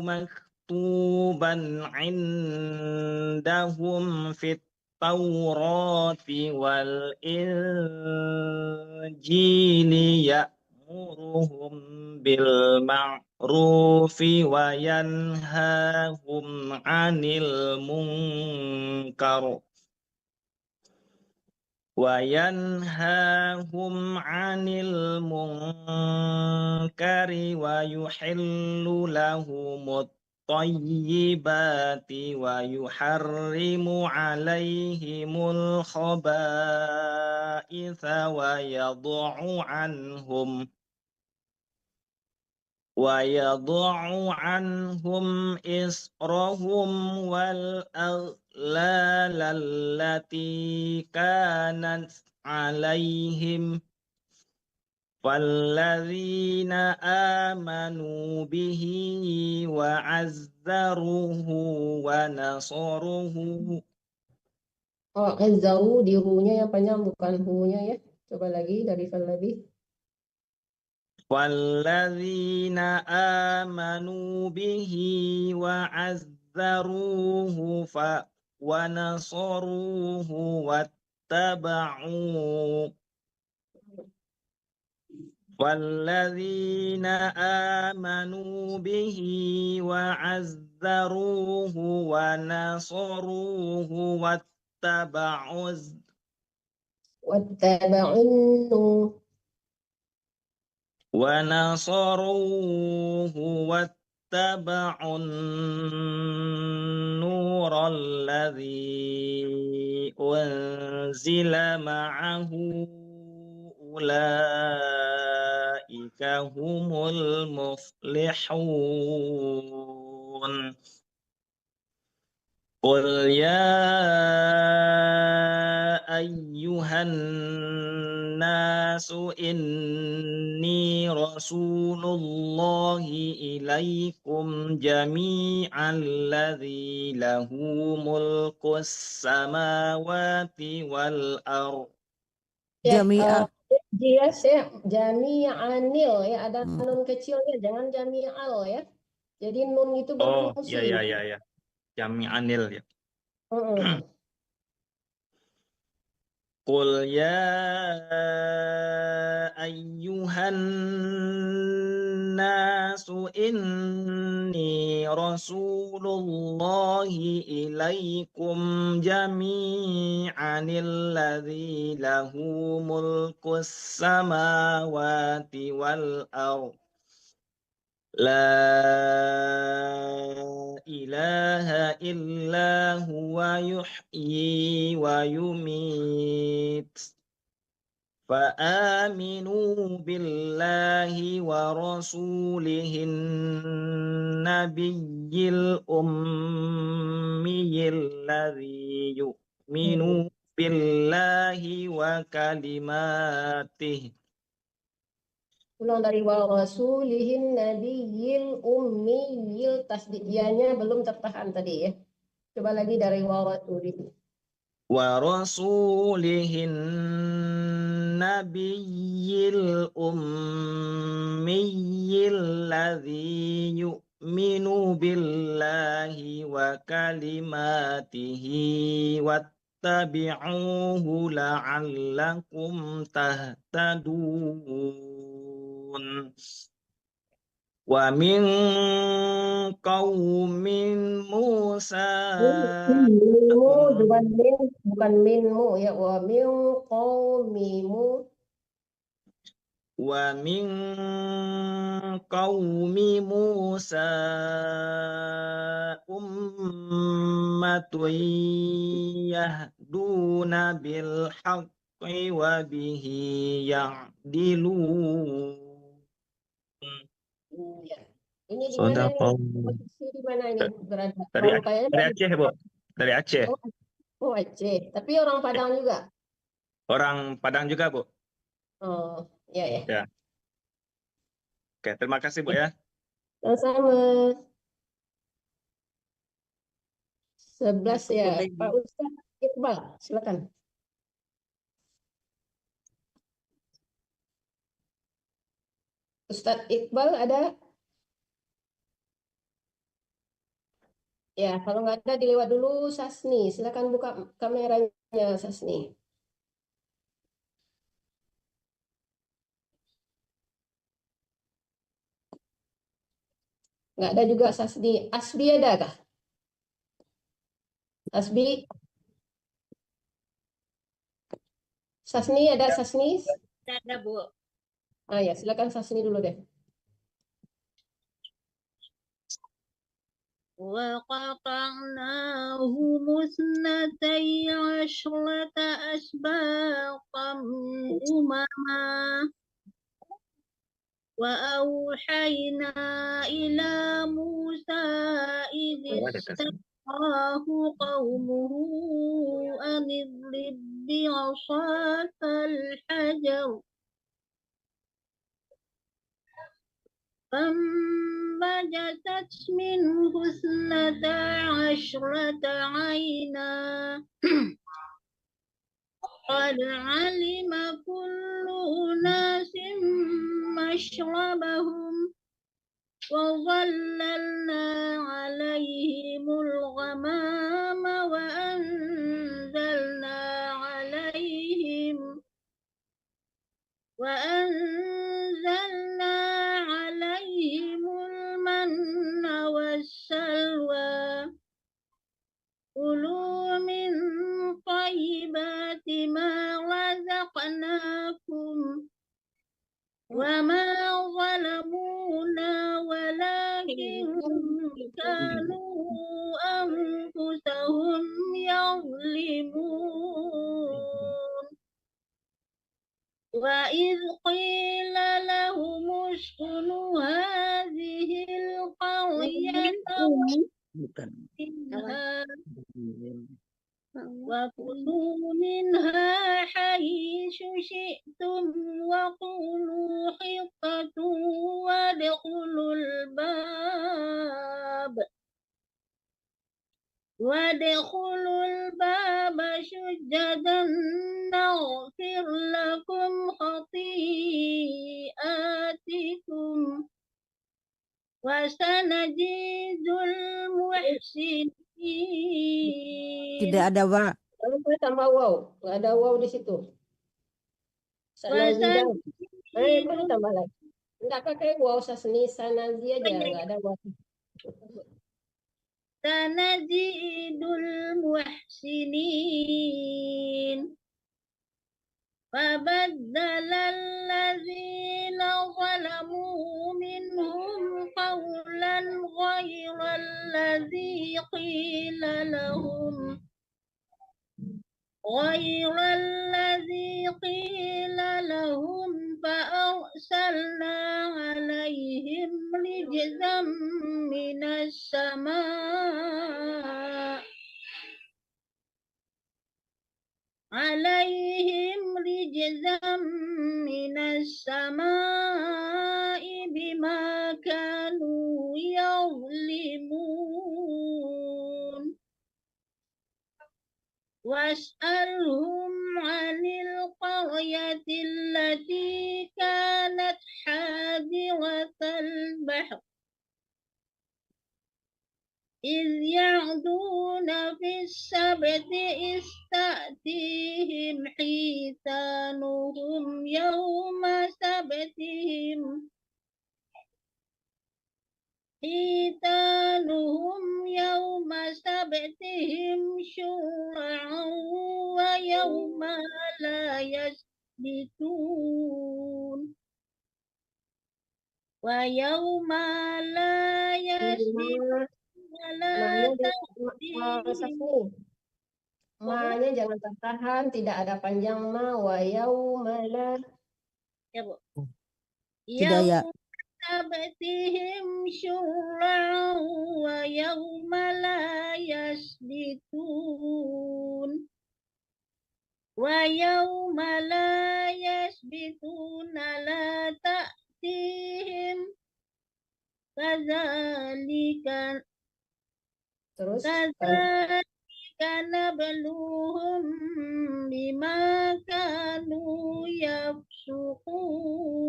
مكتوبا عندهم في التوراة والإنجيل يأمرهم بالمعروف وينهاهم عن المنكر ويحل لهم الطيبات ويحرم عليهم الخبائث ويضع عنهم إصرهم والأغلال التي كانت عليهم فالذين آمنوا به وعزروه ونصروه. Oh, azzaru di hu-nya yang panjang bukan hu-nya ya. Coba lagi dari fal lebih. والذين آمنوا به وعزروه ونصروه واتبعوا والذين آمنوا به وعزروه ونصروه واتبعوا ونصروه واتبعوا النور الذي أنزل معه أولئك هم المفلحون قل يا أيها الناس إني رسول الله إليكم جميعا الذي له ملك السماوات والأرض. Jami'ah. Jami'anil ya, ada nun kecilnya, jangan jami'al ya. Jadi nun itu berfungsi. Ya. Jami'anil ya. Qul ya ayyuhan nasu inni rasulullahi ilaikum jami'anil ladzi lahu mulkus samawati wal ardh. La ilaha illa huwa yuhyi wa yumit. Fa'aminu billahi wa rasulihin nabiyyil ummiyil ladzi yu'minu billahi wa kalimatih. Ulang dari wa rasulihin nabiyil ummiyil, tasdidiyahnya belum tertahan tadi ya. Coba lagi dari wa rasulihin. Wa rasulihin nabiyil ummiyil ladzi yu'minu billahi wa kalimatihi wattabi'uhu la'allakum tahtadun. Wa min qaumin Musa bukan minmu ya, wa min qaumimu. Wa min qaumi Musa ummatun yahduna bil haqqi wa bihi ya'dilun. Ya. Ini di mana nih? Posisi di mana ini berada? Dari Aceh, Bu. Dari Aceh. Oh, Aceh. Tapi orang Padang juga? Orang Padang juga, Bu. Oh, ya. Oke, terima kasih, Bu ya. Sama-sama. 11 ya. Pak Ustaz Iqbal, silakan. Ustadz Iqbal ada? Ya, kalau nggak ada dilewat dulu Sasni. Silakan buka kameranya Sasni. Nggak ada juga Sasni. Asbi ada kah? Asbi? Sasni ada Sasni? Ada, Bu. Ah ya, silakan Sasni dulu deh. وقطعناه مثنتي عشرة أسباطا أمما وأوحينا إلى موسى إذ استسقاه قومه أن اضرب بعصاك الحجر فانبجست منه اثنتا عشرة عينا قد علم كل أناس مشربهم وظللنا عليهم الغمام وأنزلنا عليهم المن والسلوى كلوا من طيبات ما رزقناكم وما ظلمونا ولكن كانوا أنفسهم يظلمون وإذ قيل لهم اسكنوا هذه القرية وكلوا منها حيث شئتم وقولوا حطة وادخلوا الباب سجدا نغفر لكم خطيئاتكم وسنزيد المحسنين. Tidak ada wa. Lalu boleh tambah wow, nggak ada wow di situ. Sanazida. Boleh tambah lagi. Nggak pakai wow sasni, sanazi aja, nggak ada wow. Sanazidul muhsinin. فبدل الذين ظلموا منهم قولا غير الذي قيل لهم فأرسلنا عليهم رجزا من السماء بما كانوا يظلمون واسألهم عن القرية التي كانت حاضرة البحر إذ يعدون في السبت إذ تأتيهم حيتانهم يوم سبتهم شرعا ويوم لا يسبتون Ma-nya jangan tertahan, tidak ada panjang ma wa yaumala. Ya, Bu. Tidak ya. Sabtihim syur'an wa yawma la yasbitun la ta'tihim kadzalika nabluhum bima kanu yafsukun.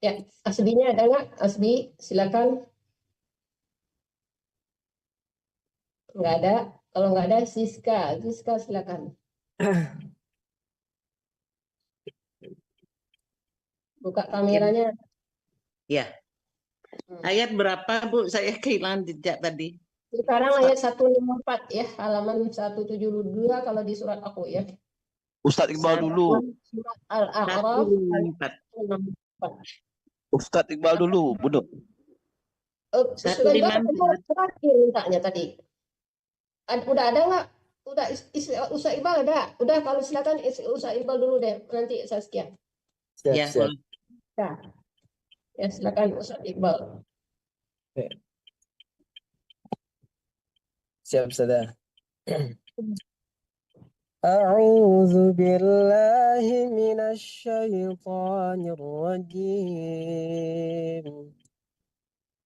Ya, Asbinya ada nggak? Asbi, silakan. Nggak ada. Kalau nggak ada, Siska silakan. Buka kameranya. Ya. Ayat berapa, Bu? Saya kehilangan jejak tadi. Sekarang ayat 154 ya, halaman 172 kalau di surat aku ya. Ustadz Iqbal dulu. Surat Al-A'raf. Ustadz Iqbal dulu, Buduk. Sudah terakhir mintanya tadi. Udah ada nggak? Udah Ustadz Iqbal ada. Udah, kalau silakan Ustadz Iqbal dulu deh. Nanti Saskia. Ya, Siap. Ya, silakan Ustadz Iqbal. Siap, sudah. A'udzu billahi minasy syaithanir rajim.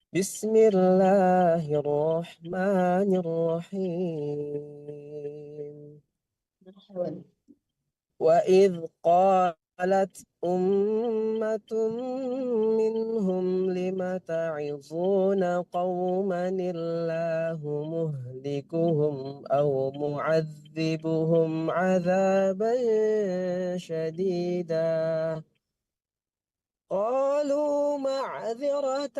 Bismillahirrahmanirrahim. Wa idz qala قالت أمة منهم لم تعظون قوما الله مهلكهم أو معذبهم عذابا شديدا قالوا معذرة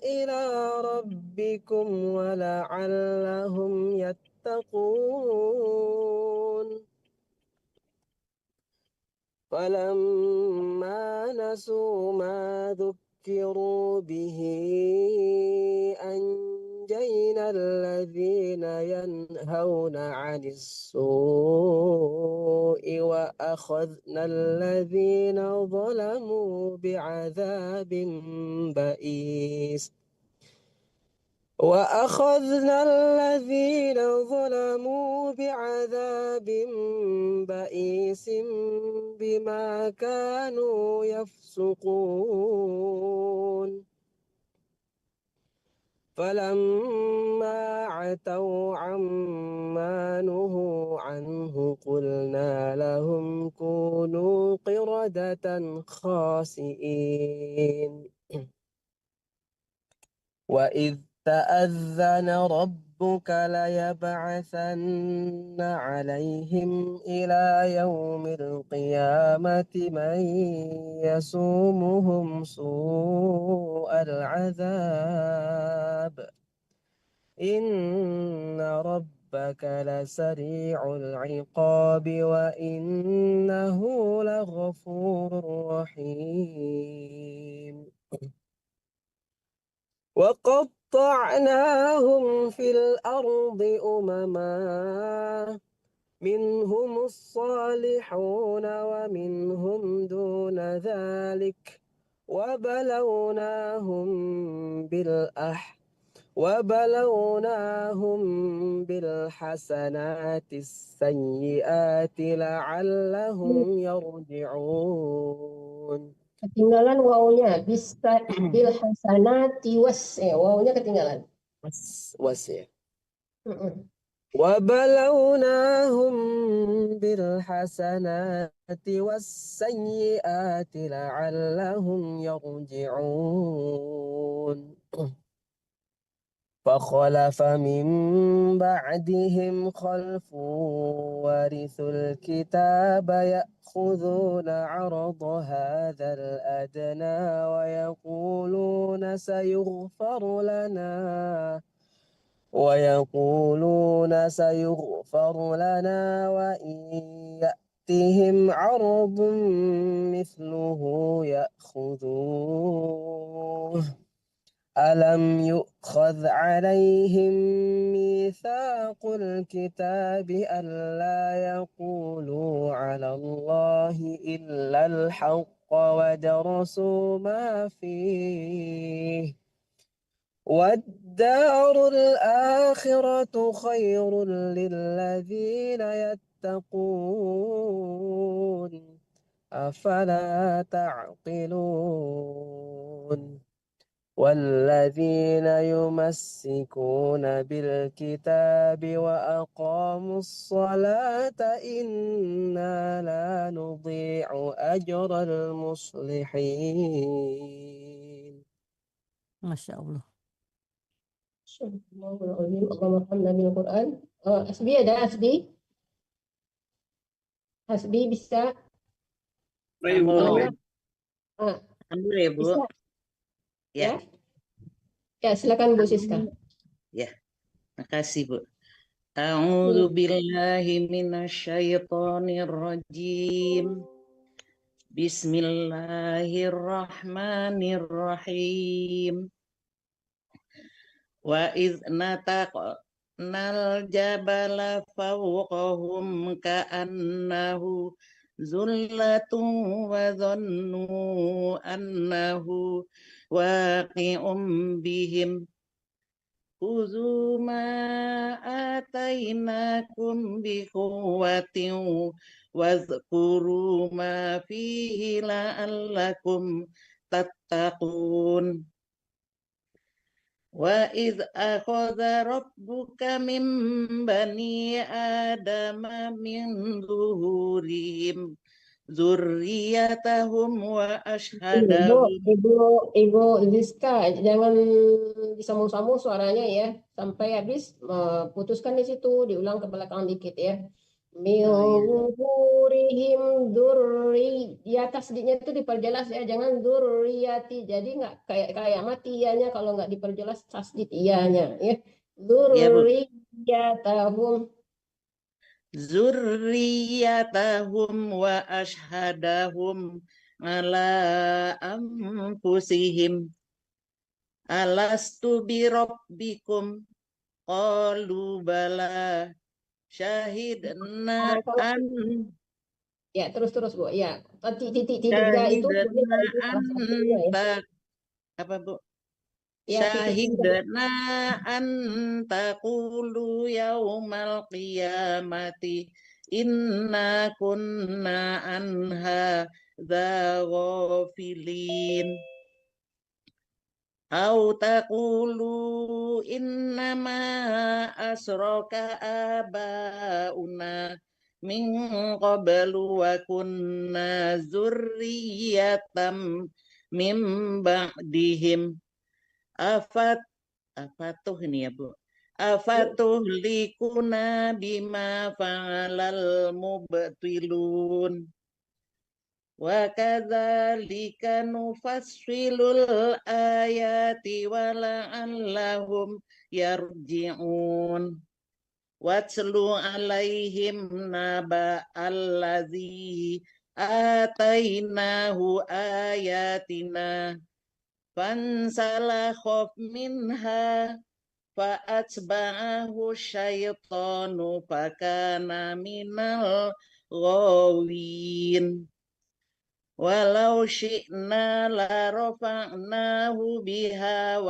إلى ربكم ولعلهم يتقون فلما نسوا ما ذكروا به أنجينا الذين ينهون عن السوء وأخذنا الذين ظلموا بعذاب بئيس وأخذنا الذين ظلموا بعذاب بئيس بما كانوا يفسقون فلما عتوا عما نهوا عنه قلنا لهم كونوا قردة خاسئين وإذ تأذن ربك ليبعثن عليهم إلى يوم القيامة من يسومهم سوء العذاب إن ربك لسريع العقاب وإنه لغفور رحيم وقطعناهم في الأرض أمما منهم الصالحون ومنهم دون ذلك وبلوناهم بالحسنات السيئات لعلهم يرجعون. Ketinggalan wawunya bisa bil hasanati wawunya ketinggalan was ya. وبلوناهم بالحسنات والسيئات لعلهم يرجعون فخلف من بعدهم خلف ورثوا الكتاب يأخذون عرض هذا الأدنى ويقولون سيغفر لنا وإن يأتهم عرض مثله يأخذوه ألم يؤخذ عليهم ميثاق الكتاب ألا يقولوا على الله إلا الحق ودرسوا ما فيه والدار الآخرة خير للذين يتقون أفلا تعقلون والذين يمسكون بالكتاب وأقاموا الصلاة إنا لا نضيع أجر المصلحين. ما شاء الله. Allahumma hamdana bil Quran. Hasbi ada Hasbi? Hasbi bisa? Alhamdulillah ya Bu. Bisa? Ya. Ya, silakan Bu Siska. Ya. Makasih Bu. A'udzu billahi minasyaitonir rajim. Bismillahirrahmanirrahim. Wa idz nataqnal jabala fawqahum ka'annahu zullatun wa dhannu annahu waqi'um bihim khudzu ma atainakum biquwwatin wazkuru ma fihi la'allakum tattaqun. Wa idz akhadha rabbuka min bani adama min zuhurihim zurriyatahum wa ashhadahum. Ibu Rizka, jangan disambung-sambung suaranya ya. Sampai habis putuskan di situ, diulang ke belakang dikit ya. Milhurihim durri, di atas tasdidnya itu diperjelas ya, jangan durriyati. Jadi nggak kayak mati ianya kalau nggak diperjelas tasdid ianya ya. Ya, Bu. Durriyatahum. Zurriyatahum wa ashhadahum ala anfusihim alastu bi rabbikum qalu bala syahidna an Ya, terus Bu. Ya, titik tiga itu boleh syahidna salah satunya ya. anta apa, Bu? Ya, titik tiga. Syahidna an taqulu yaumal qiyamati inna kunna anha ghafilin au taqulu innama asraka abauna min qablu wa kunna zurriyatam min ba'dihim afatuh ini ya, Bu. Afatuh likuna bima fa'alal mubtilun. Wa kadzalika nufassilul ayati wa la'allahum yarji'un. Watslu alaihim naba allazi atainahu ayatina fansalakha minha fa'atba'ahu syaitanu fakana minal ghawin walau syi'na la rafa'nahu biha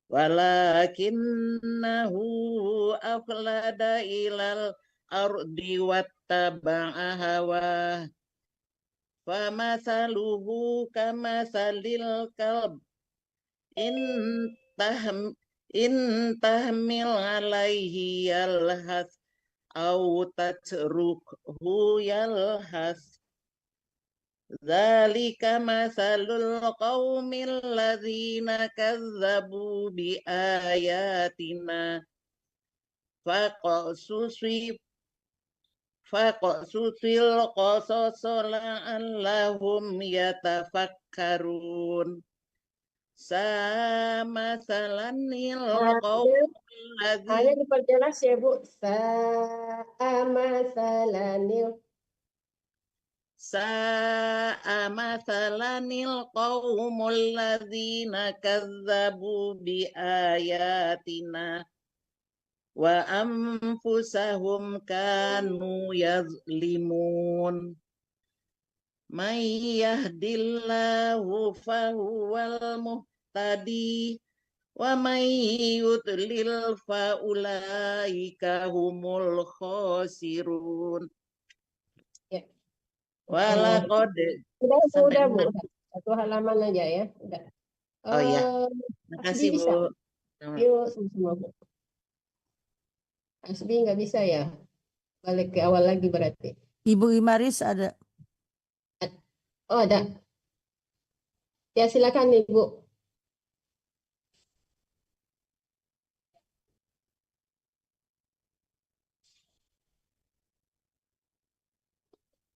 walakinnahu akhlada ilal ardi wattaba'a hawah famathaluhu kamathalil kalb in tahmil alaihi yalhath au tatrukhu yalhath dzalika mathalul qaumil ladzina kazzabu bi ayatina faqsusil qasasa la'allahum yatafakkarun sama salanil qaum Hanya diperjelas ya Bu. Sama salanil qaumul ladzina kazzabu bi ayatina wa anfusahum kanu yazlimun may yahdillahu fahuwal muhtadi wa may yudlil fa ulaika humul khasirun. Ya. Walaqad Udah Bu. Satu halaman aja ya. Udah. Oh ya. Makasih Bu. Yuk sama-sama Bu. Asbi nggak bisa ya? Balik ke awal lagi berarti. Ibu Imaris ada. Oh ada. Ya silakan Ibu.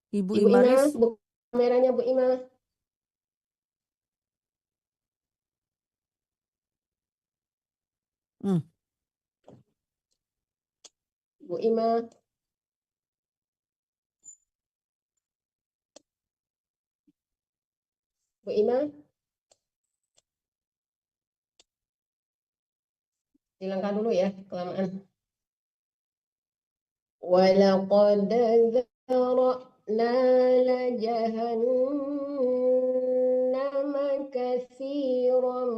Ibu Ima, Imaris. buka kameranya Bu Ima. Bu Ima. Bu Ima. Hilangkan dulu ya, kelamaan. Walaqad zara'na la jahannama katsiran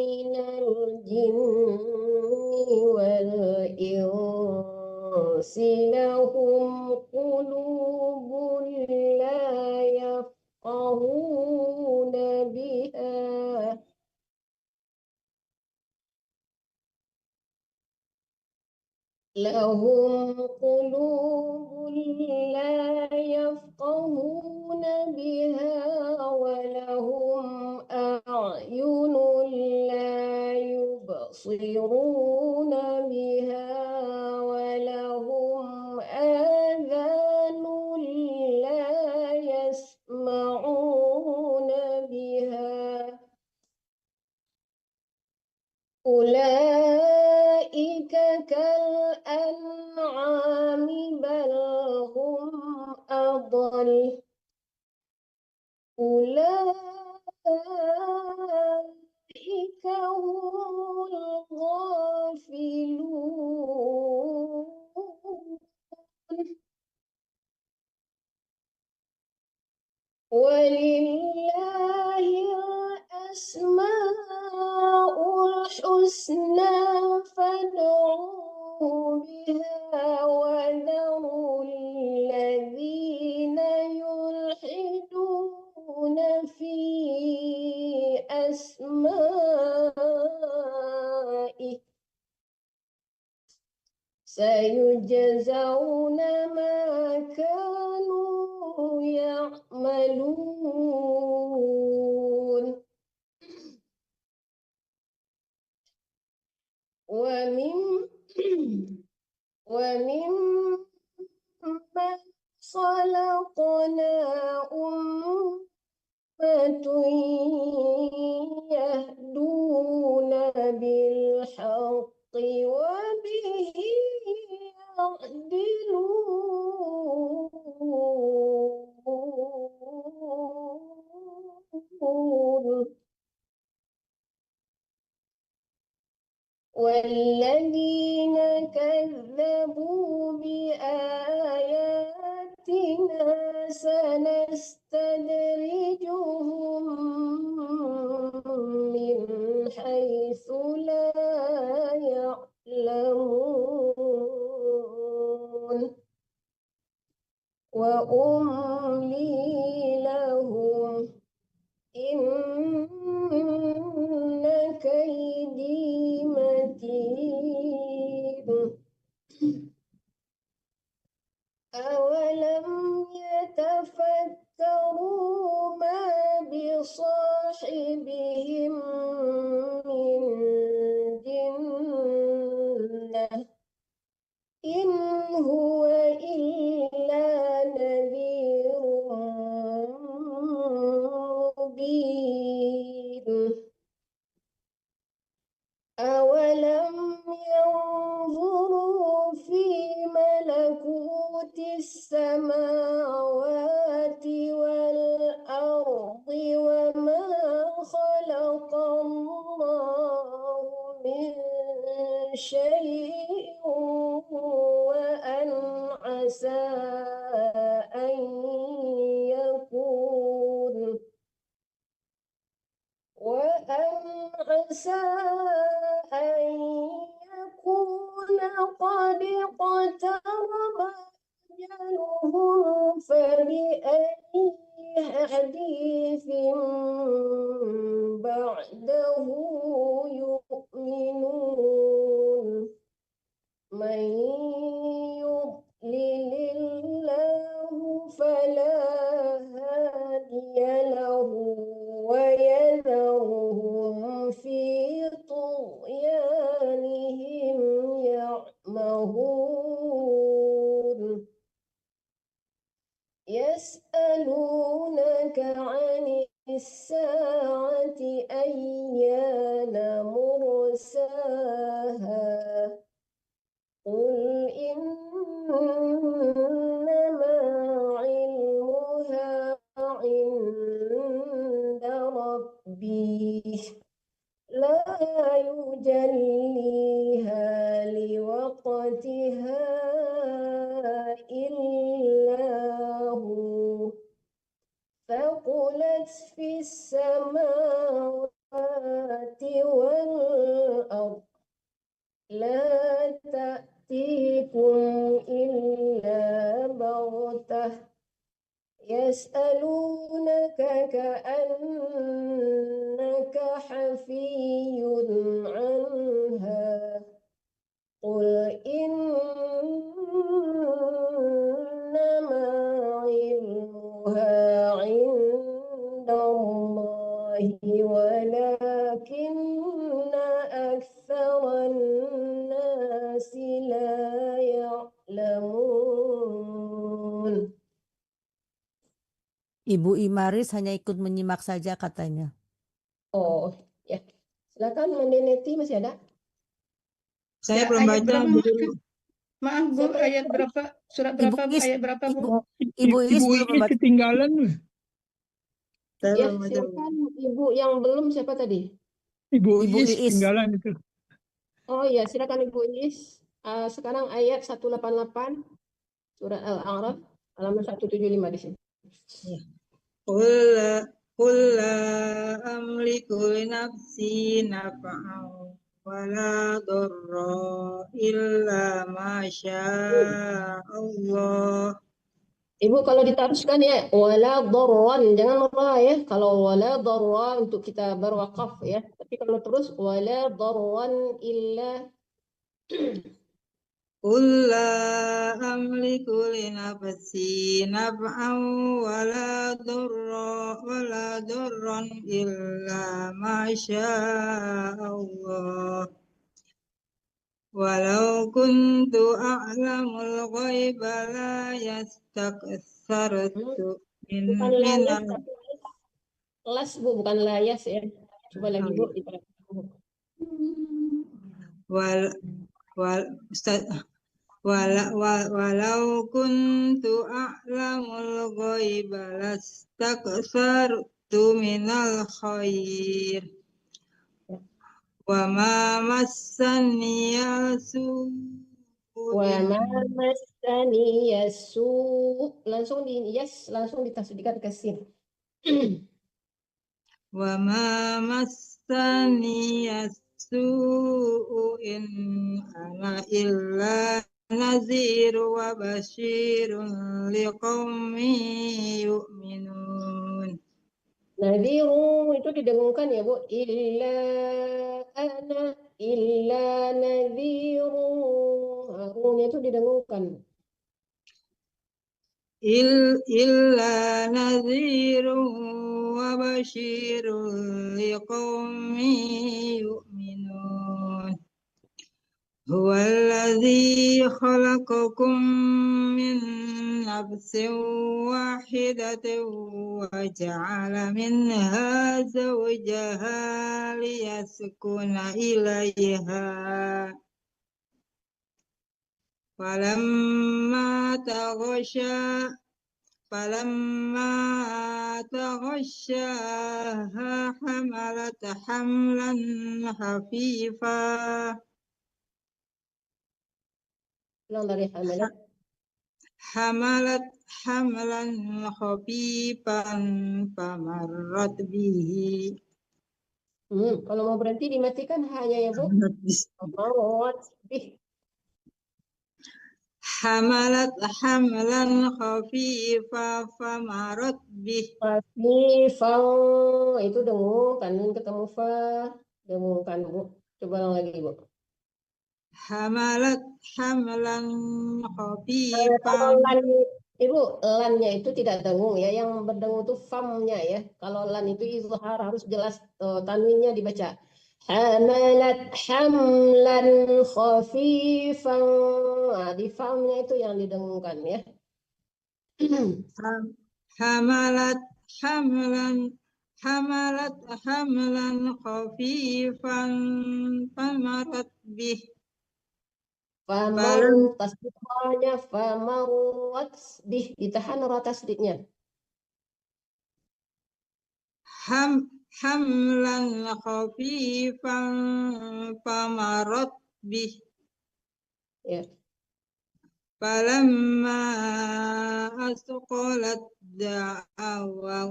minal jinni wal insi lahum qulubun la yafqahuna biha لهم قلوب لا يفقهون بها ولهم أعين لا يبصرون بها ولهم آذان لا يسمعون بها أولئك كالأنعام بل هم أضل أولئك هم الغافلون ولله الأسماء الحسنى فادعوه بها وذروا الذين يلحدون في أسمائه سيجزون ما كانوا يعملون وممن خلقنا أمة يهدون بالحق وبه يعدلون والذين كذبوا بآياتنا سنستدرجهم من حيث لا يعلمون وأملي لهم إن كيدي متين أولم يتفكروا ما بصاحبهم من جنة إن هو إلا نذير مبين أولم ينظروا في ملكوت السماوات والأرض وما خلق الله من شيء وأن عسى أن يكون قد اقترب أجلهم فبأي حديث بعده يؤمنون من يضلل الله فلا هادي له ويذرهم في طغيانهم يعمهون يسألونك عن الساعة أيان مرساها قل إنما علمها عند ربي لا يجليها لوقتها إلا هو ثقلت في السماوات والأرض لا تأتيكم إلا بغتة يسألونك كأنك حفي عنها قل إن يعلمون. Ibu Imaris hanya ikut menyimak saja katanya. Oh, ya. Silakan Mendeneti, masih ada? Saya Ya, belum ayat baca, berapa? Bu. Maaf Bu, Siapa yang ayat berapa? Surat Ibu berapa? Is, Ayat berapa Bu? Ibu Is Ibu belum Iis membaca. ketinggalan. Saya Ya, belum baca, Bu. silakan Ibu yang belum, siapa tadi? Ibu Ibu Iis Iis. ketinggalan itu. Oh iya, silakan Ibu Iis. Sekarang ayat 188 surat Al-A'raf halaman 175 di sini. Qul la amliku li nafsi naf'an wala darra illa ma syaa Allah. Ibu kalau diteruskan ya, wala darran, jangan ra ya. Kalau wala darra untuk kita berwakaf ya. Tapi kalau terus wala darran illa Qul la amliku li nafsi naf'an wala darran illa ma syaa Allah. Walau kuntu a'lamul ghaiba la yastakthartu bukan layas minal tapi las Bu, bukan layas ya. Coba lagi Bu diperhatikan Bu. wal wal Ustaz, walau kuntu a'lamul ghaiba lastakthartu minal khair wa ma massani yasu. Wa ma massani yasu, langsung di yes, langsung ditasdidkan ke sin. Wa ma massani yasu'u in ana illa naziru wa basyirun liqaumin yu'minun. Nadhiru itu didengungkan ya Bu. Illa nadhiru. Harunnya itu didengungkan. Illa naziru wa basyirun liqaumin yu'minun. Huwa alladhi khalaqakum min nafsin wahidatin wa ja'ala minha zawjaha liyaskuna ilayha. Falamma taghashaha hamalat hamlan khafifan. Ulang dari hamalat. Hamalat hamlan khafifan famarrat bihi. Kalau mau berhenti dimatikan hanya ya Bu. Famarrat bih. Hamalat hamlan khafifa famarrat bih. Khafifan itu dengungkan, nun ketemu fa, dengungkan Bu. Coba ulang lagi Bu. Hamalat hamlan Kalau khafifan. lan, Ibu, lannya itu tidak dengung ya, yang berdengung itu famnya ya. Kalau lan itu izhar harus jelas tanwinnya dibaca. Hamalat hamlan khafifan. Nah, di famnya itu yang didengungkan ya. Hamalat hamlan khafifan famarrat bih. Faman tasdidnya famarrat bih, ditahan ra tasdidnya. Hamlan khafifan famarrat bih. Ya. Falamma asqalat da'awa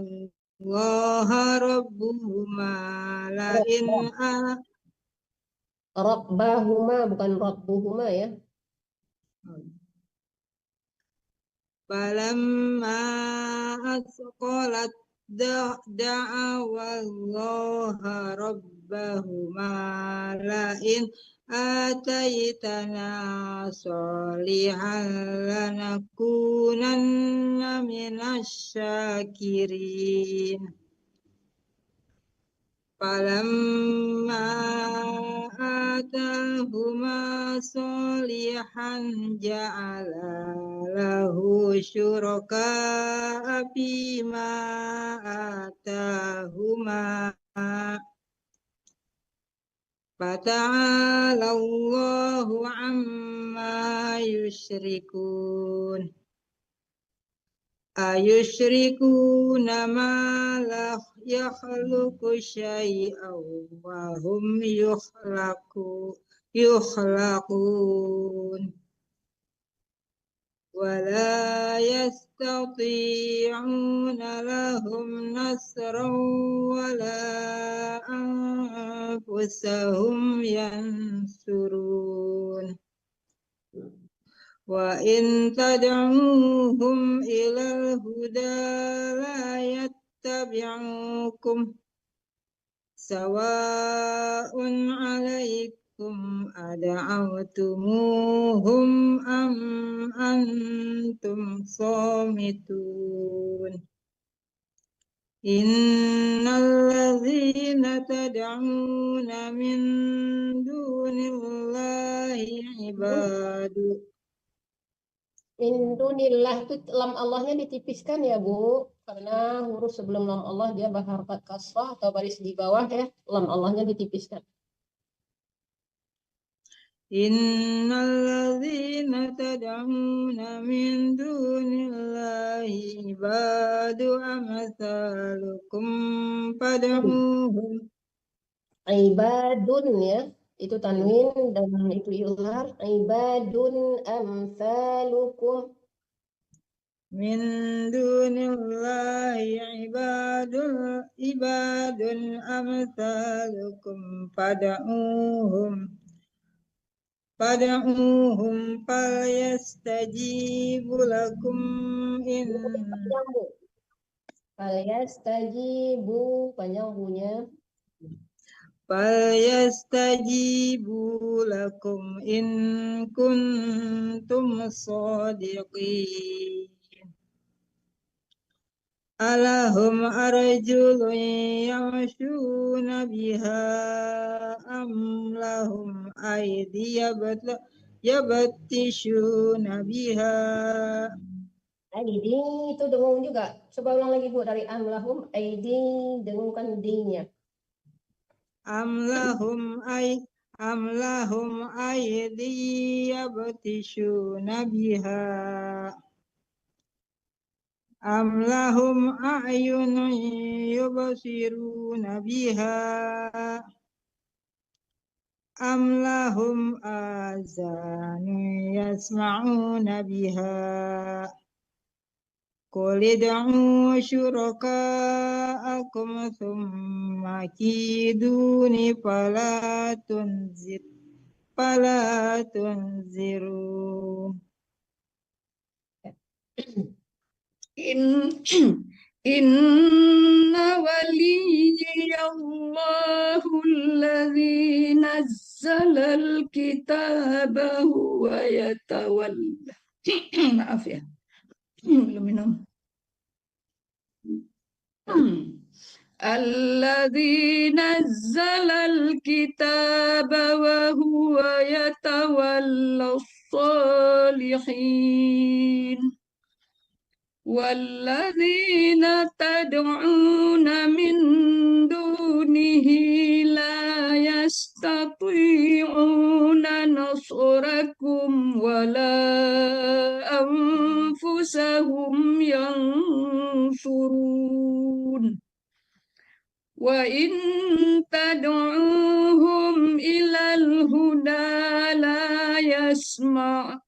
Allaha rabbuhuma la in Rabbahuma bukan rabbuhuma ya. Falamma asqalat da'awa Allaha rabbahuma la in ataitana solihan lanakunanna minasy syakirin. Falamma atahuma solihan ja'ala lahu syuraka fima atahuma. Fata'ala Allahu amma yusyrikun. Ayusyrikuna ma la yakhluqu syai'an wa hum yukhlaqun wa la yastati'una lahum nasran wa la anfusahum yansurun. Wa in tad'uhum ilal huda la yattabi'ukum sawa'un 'alaikum ad'awtumuhum am antum samitun. Innal ladzina tad'una min dunillahi ibadu. Min dunillah itu lam Allahnya ditipiskan ya Bu, karena huruf sebelum lam Allah dia berharkat kasrah atau baris di bawah ya, lam Allahnya ditipiskan. Innal ladzina tad'una min dunillahi ibadu amsalukum fad'uhum. Ibadun ya, itu tanwin dan itu ilhar. Ibadun amsalukum. Min dunillahi ibadun amsalukum fad'uhum falyastajibu lakum in Falyastajibu panjang bunya. Falyastajibu lakum in kuntum shadiqin. Alahum arjulun yamshuna biha am lahum aydi yabattishuna biha. Aidi itu dengung juga. Coba ulang lagi Bu, dari amlahum aidi dengungkan d-nya. Amlahum aydi yabattishuna biha. Am lahum a'yunun yubsiruna biha. Am lahum azanun yasma'una biha. Qul id'u syuraka'akum thumma kiduni fala tunzirun. Inna waliyallahu alladhi nazzala al-kitaba huwa yatawalla. Maaf ya, belum minum. Alladhi nazzala al-kitaba wa huwa yatawalla as-salihin. والذين تدعون من دونه لا يستطيعون نصركم ولا أنفسهم ينصرون وإن تدعوهم إلى الهدى لا يسمع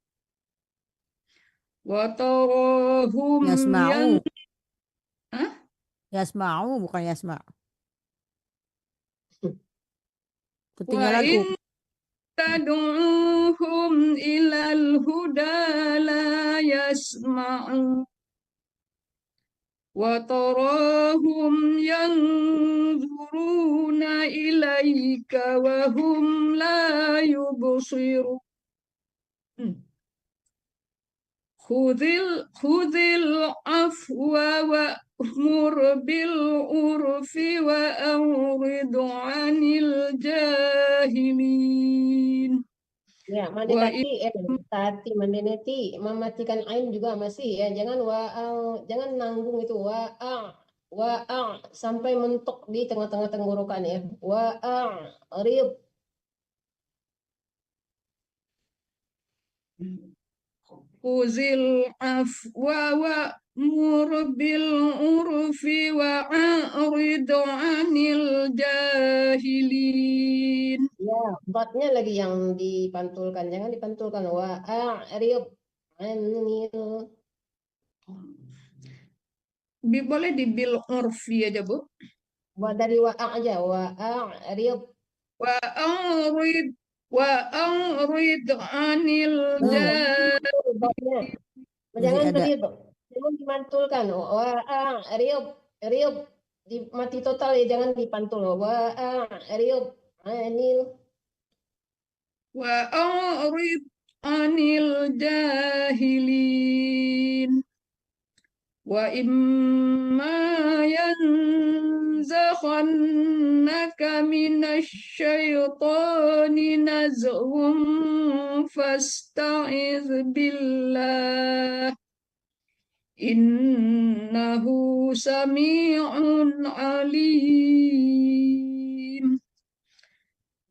وتراهم Yasma'u. Yasma'u bukan yasma'. Ketinggalan وإن تدعوهم إلى الهدى لا يسمعون وتراهم ينظرون إليك وهم لا يبصرون خذ العفو وأمر بالعرف وأعرض عن الجاهلين. Ya, tati mandeneti, mematikan ain juga masih ya. Jangan jangan nanggung itu sampai mentok di tengah-tengah tenggorokan ya. Rib. Uzil afwa wa'mur bil urfi wa'arid 'anil jahilin. Ya, dotnya lagi yang dipantulkan, jangan dipantulkan. Wa'arid 'anil. Boleh di bil urfi aja, Bu. Dari aja, wa'arid. Wa'arid 'anil jahilin. Jangan rib, jangan dimantulkan. Rib mati total ya, jangan dipantul. Rib anil. Wa'arid 'anil jahilin. Wa imma yanzaghannaka minasyaitani nazghun fasta'iz billah innahu sami'un alim.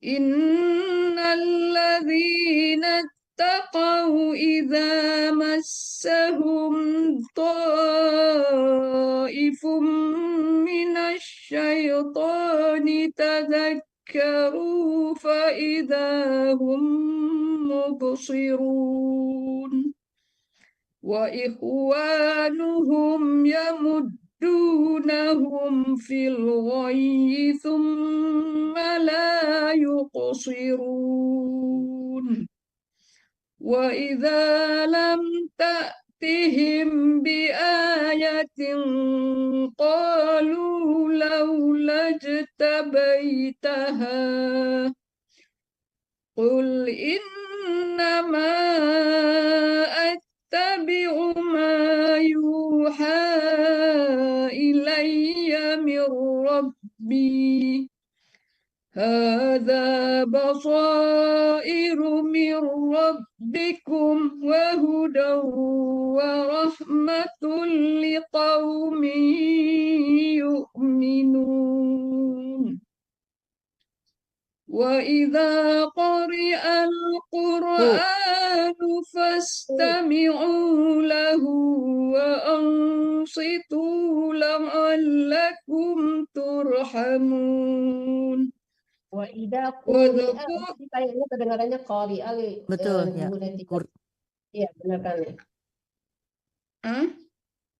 Innal ladzina اتقوا إذا مسهم طائف من الشيطان تذكروا فإذا هم مبصرون وإخوانهم يمدونهم في الغي ثم لا يقصرون وإذا لم تأتهم بآية قالوا لولا اجتبيتها قل إنما أتبع ما يوحى إلي من ربي هذا بصائر من ربكم وهدى ورحمة لقوم يؤمنون وإذا قرئ القرآن فاستمعوا له وأنصتوا لعلكم ترحمون. Wa'idha quri'a, kayaknya kedengarannya qari'a. Betul ya. Iya, benar kan ya.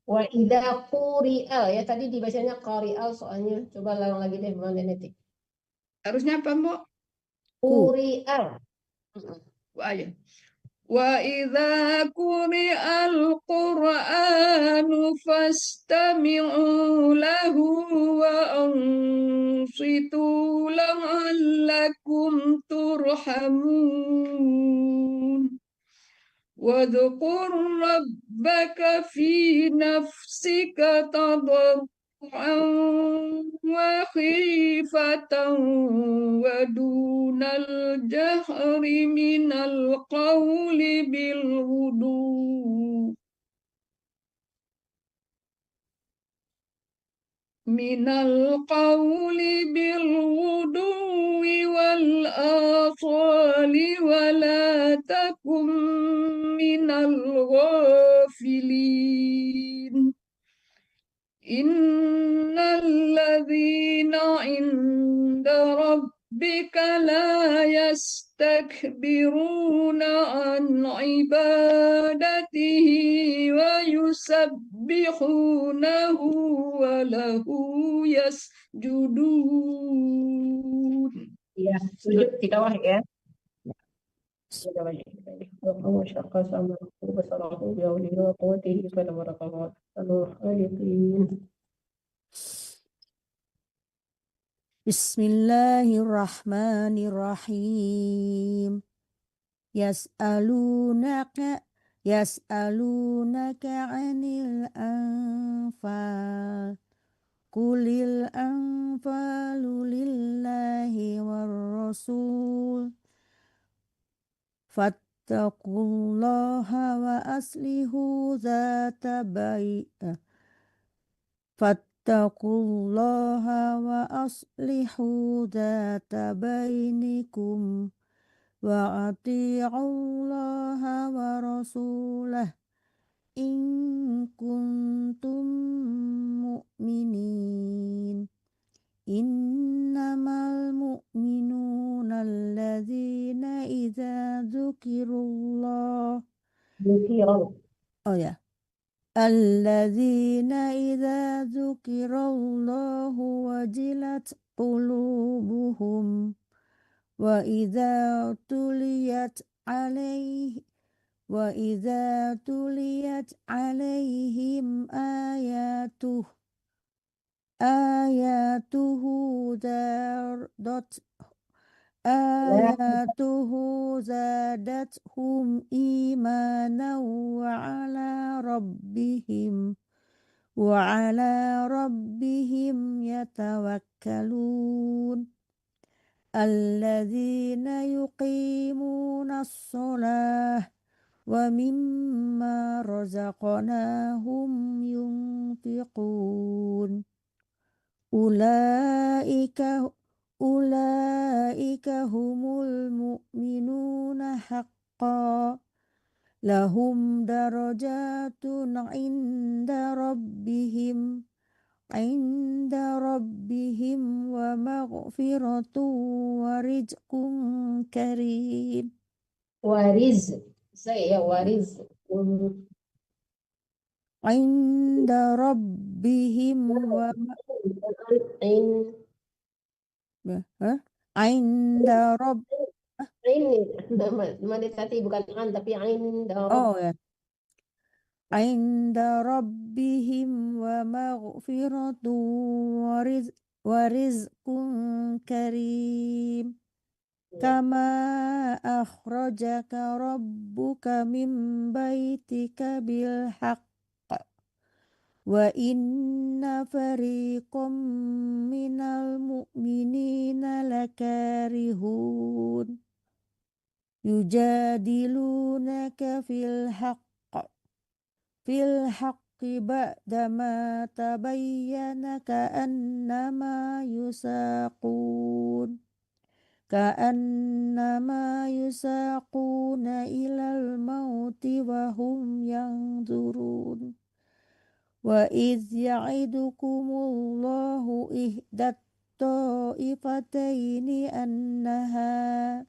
Wa'idha quri'a, ya tadi dibacanya qari'a soalnya. Coba ulang lagi deh, Bang Denetik. Harusnya apa, Mbok? Quri'a. Ya. وَإِذَا قُرِئَ الْقُرْآنُ فَاسْتَمِعُوا لَهُ وَأَنصِتُوا لَعَلَّكُمْ تُرْحَمُونَ وَاذْكُرْ رَبَّكَ فِي نَفْسِكَ تَضَرُّعًا وخيفة ودون الجهر من القول بالغدو والآصال ولا تكن من الغافلين إن الذين عند ربك لا يستكبرون عن عبادته ويسبحونه وله يسجدون. Ya, sujud di bawah ya. Bismillahirrahmanirrahim. Yas'alunaka Yas'alunaka 'anil anfal. Qulil anfalu lillahi war rasul. Fattaqullaha wa aslihu dzata Fattaqullaha wa aslihu dzata bainikum wa ati'ullaha wa rasulah in kuntum mu'minin. Innamal mu'minuna alladzina idza dzukirullah. Oh ya. Alladzina idza dzukirallahu wajilat qulubuhum wa idza tuliyat alaihim ayatuhu zadathum imanan wa ala rabbihim yatawakkalun. Alladzina yuqimuna as-salah wa mimma razaqnahum yunfiqun. Ulaika humul mu'minuna haqqan. Lahum darajatun inda rabbihim wa maghfiratun wa rizqun karim. Wariz. Saya wariz. Inda rabbihim wa inda rabb Meditasi bukan an tapi inda oh ya. Inda rabbihim wa maghfiratun wa rizqun karim. Kama akhrajaka rabbuka min baitika bil haqq wa inna fariqam minal mu'minina lakarihun. Yujadilunaka fil haqqi ba'dama tabayyana ka'annama yusaquna ilal mauti wa hum yanzurun. Wa idh ya'idukumullahu ihdat ta'ifataini annaha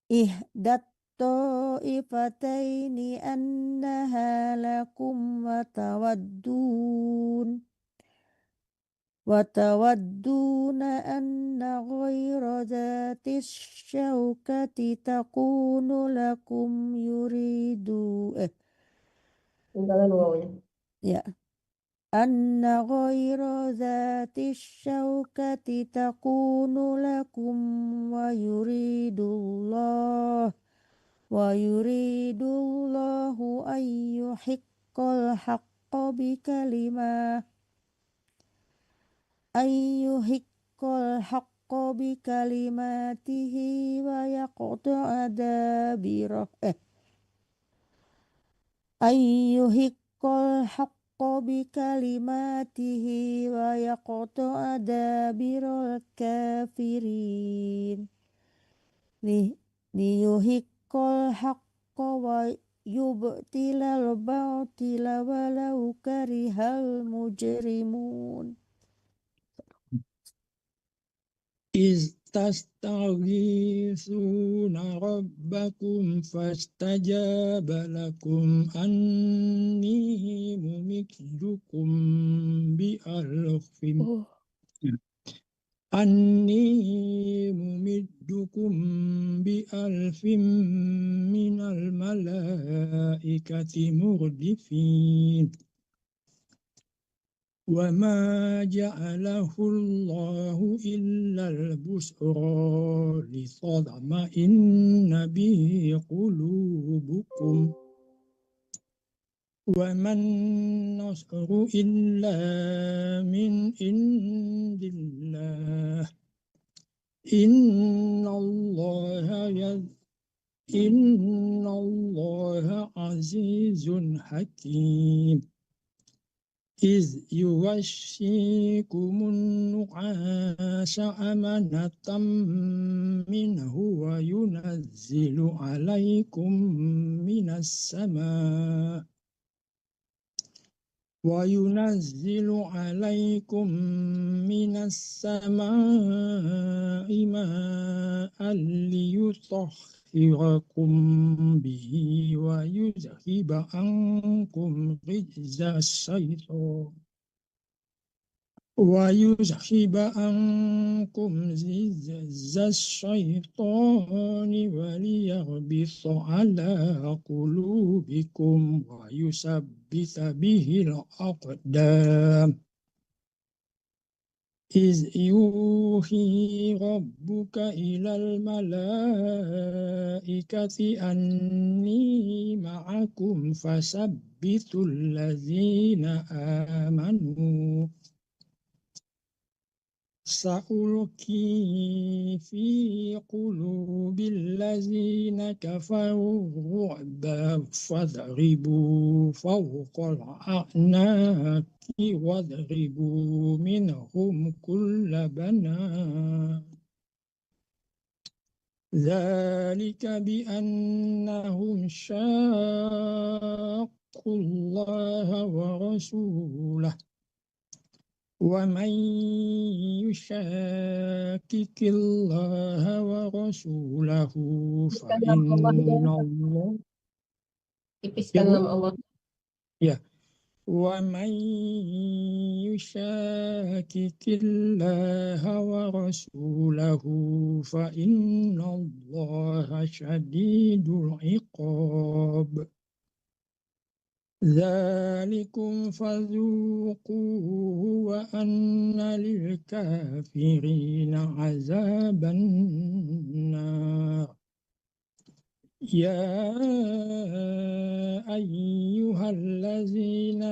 ihdat ta'ifataini annaha lakum wa tawadduna anna ghayra dhatis syaukati takunu lakum anna ghayra dhatis syaukati takunu lakum wa yuridullahu ayyuhiqqal haqqa bikalimatihi wa yaqta'a dabirah ayyuhiqqal haqqa bikalimatihi wa yaqta'a dabiral kafirin liyuhiqqal haqqa wa yubtilal batila walau karihal mujrimun. إذ تستغيثون ربكم فاستجاب لكم أني ممدكم بألف من الملائكة مردفين وما جعله الله إلا البشرى لتطمئن به قلوبكم وما النصر إلا من عند الله إن الله عزيز حكيم إذ يغشيكم النعاس أمنة منه وينزل عليكم من السماء ماء ليطهركم به ويذهب عنكم رجز الشيطان وليربط على قلوبكم ويثبت به الأقدام إذ يوحي ربك إلى الملائكة أني معكم فثبتوا الذين آمنوا سألقي في قلوب الذين كفروا الرعب فاضربوا فوق الأعناق واضربوا منهم كل بنان ذلك بأنهم شاقوا الله ورسوله ومن يشاكك الله ورسوله فإن الله Tipiskan nama Allah. ya ومن يشاكك الله ورسوله فإن الله شديد العقاب ذلكم فذوقوه وأن للكافرين عذاب النار يا أيها الذين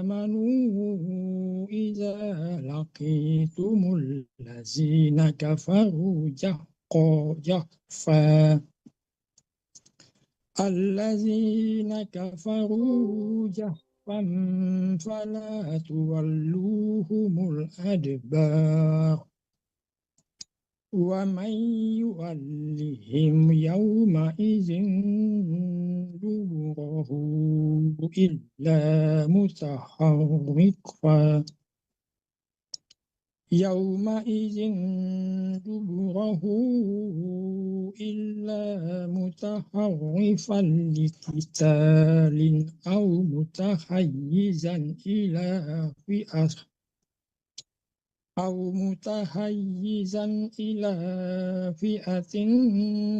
آمنوا إذا لقيتم الذين كفروا زحفا فلا تولوهم الأدبار ومن يولهم يومئذ دبره إلا متحرفا لقتال أو متحيزا إلى فئة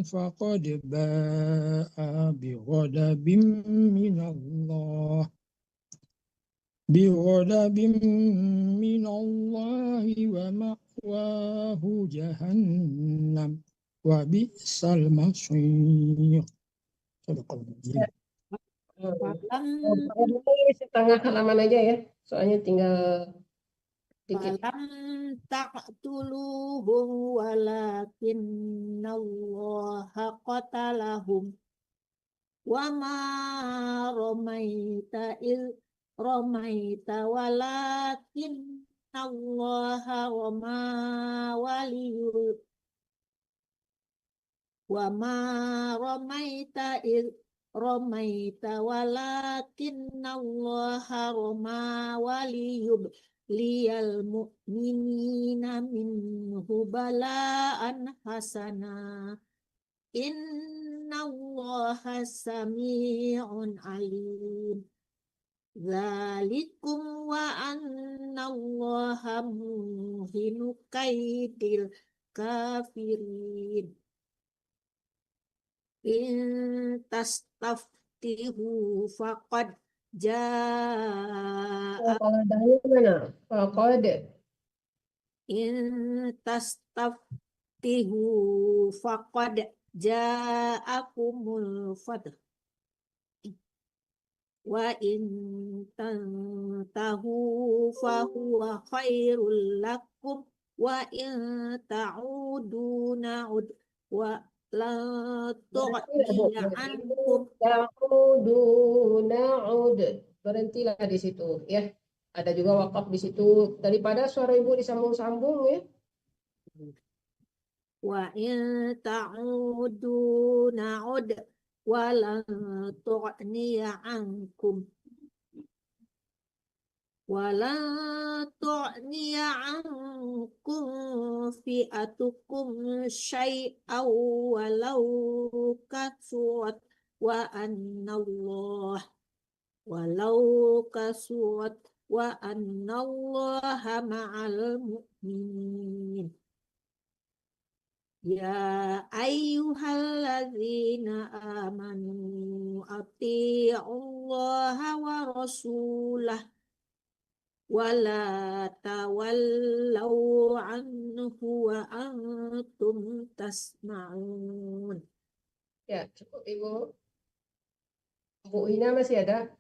فقد باء بغضب من الله ومأواه جهنم وبئس المصير. Setengah halaman aja ya, soalnya tinggal dikit. Falam taqtuluhum walakinnallaha qatalahum wa ma ramaita iz ramaita walakinnallaha rama wa ma ramaita iz ramaita walakinnallaha rama liyal mu'minina minhu bala'an hasana innallaha sami'un alim dzalikum wa annallaha muhinu kaidil kafirin in tastaftihu faqad Oh, kalau dahnya mana? Faqad. in tastaftihu faqad ja'akumul fath wa in tantahu fahuwa khairul lakum wa in ta'udu na'ud wa la tughniya ankum Ta'udu na'ud. Berhentilah di situ ya. Ada juga wakaf di situ daripada suara ibu disambung-sambung ya. wa in ta'udu na'ud wa la tughniya ankum wala tu'niya ankum fi'atukum syai'aw walau kasurat wa annallaha ma'al mu'minin. Ya ayyuhalladzina amanu ati'ullaha wa rasulah wala tawallaw anhu wa antum tasma'un. Ya, cukup Ibu. Bu Ina masih ada?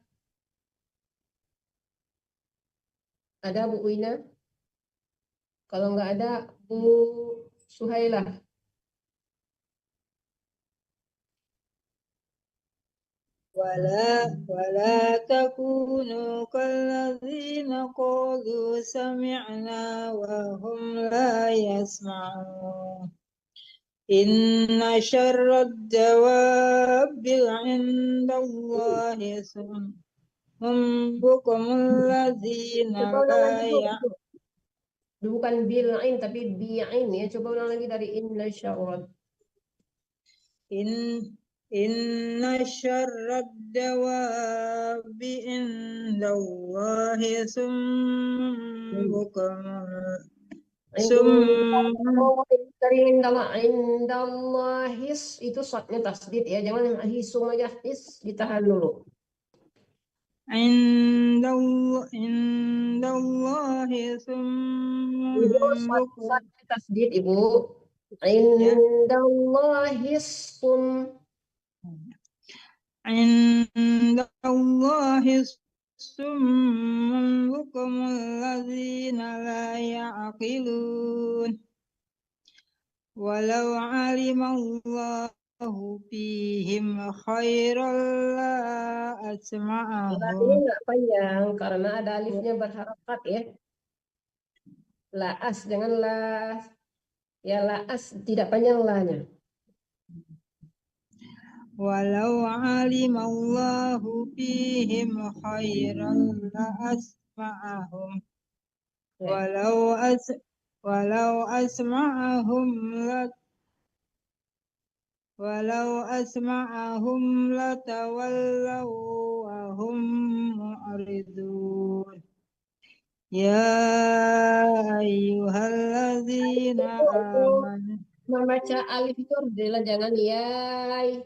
Ada Bu Ina? Kalau nggak ada, Bu Suhailah. ولا تكونوا كالذين قالوا سمعنا وهم لا يسمعون إن شر الدواب عند الله هم بكم الذين Coba ulang لا lagi Bu. يعلمون Bukan bil'in tapi bi'in ya. Coba ulang lagi dari inna syarrad. إن شر الدواب عند الله بكم Dari indallahis itu shotnya tasdid ya. Jangan yang hisum aja. Ditahan dulu. عند الله Ibu shot tasdid Ibu. Indallahis عند الله الصم بكم الذين لا يعقلون ولو علم الله فيهم خيرا لا أسمعهم. Ini nggak panjang karena ada alifnya berharakat ya. Laas jangan las. Ya laas tidak panjang lahnya. ولو علم الله فيهم خيرا لأسمعهم ولو أسمعهم لتولوا وهم معرضون يا أيها الذين آمنوا. Membaca alif itu harus jelas, jangan yai,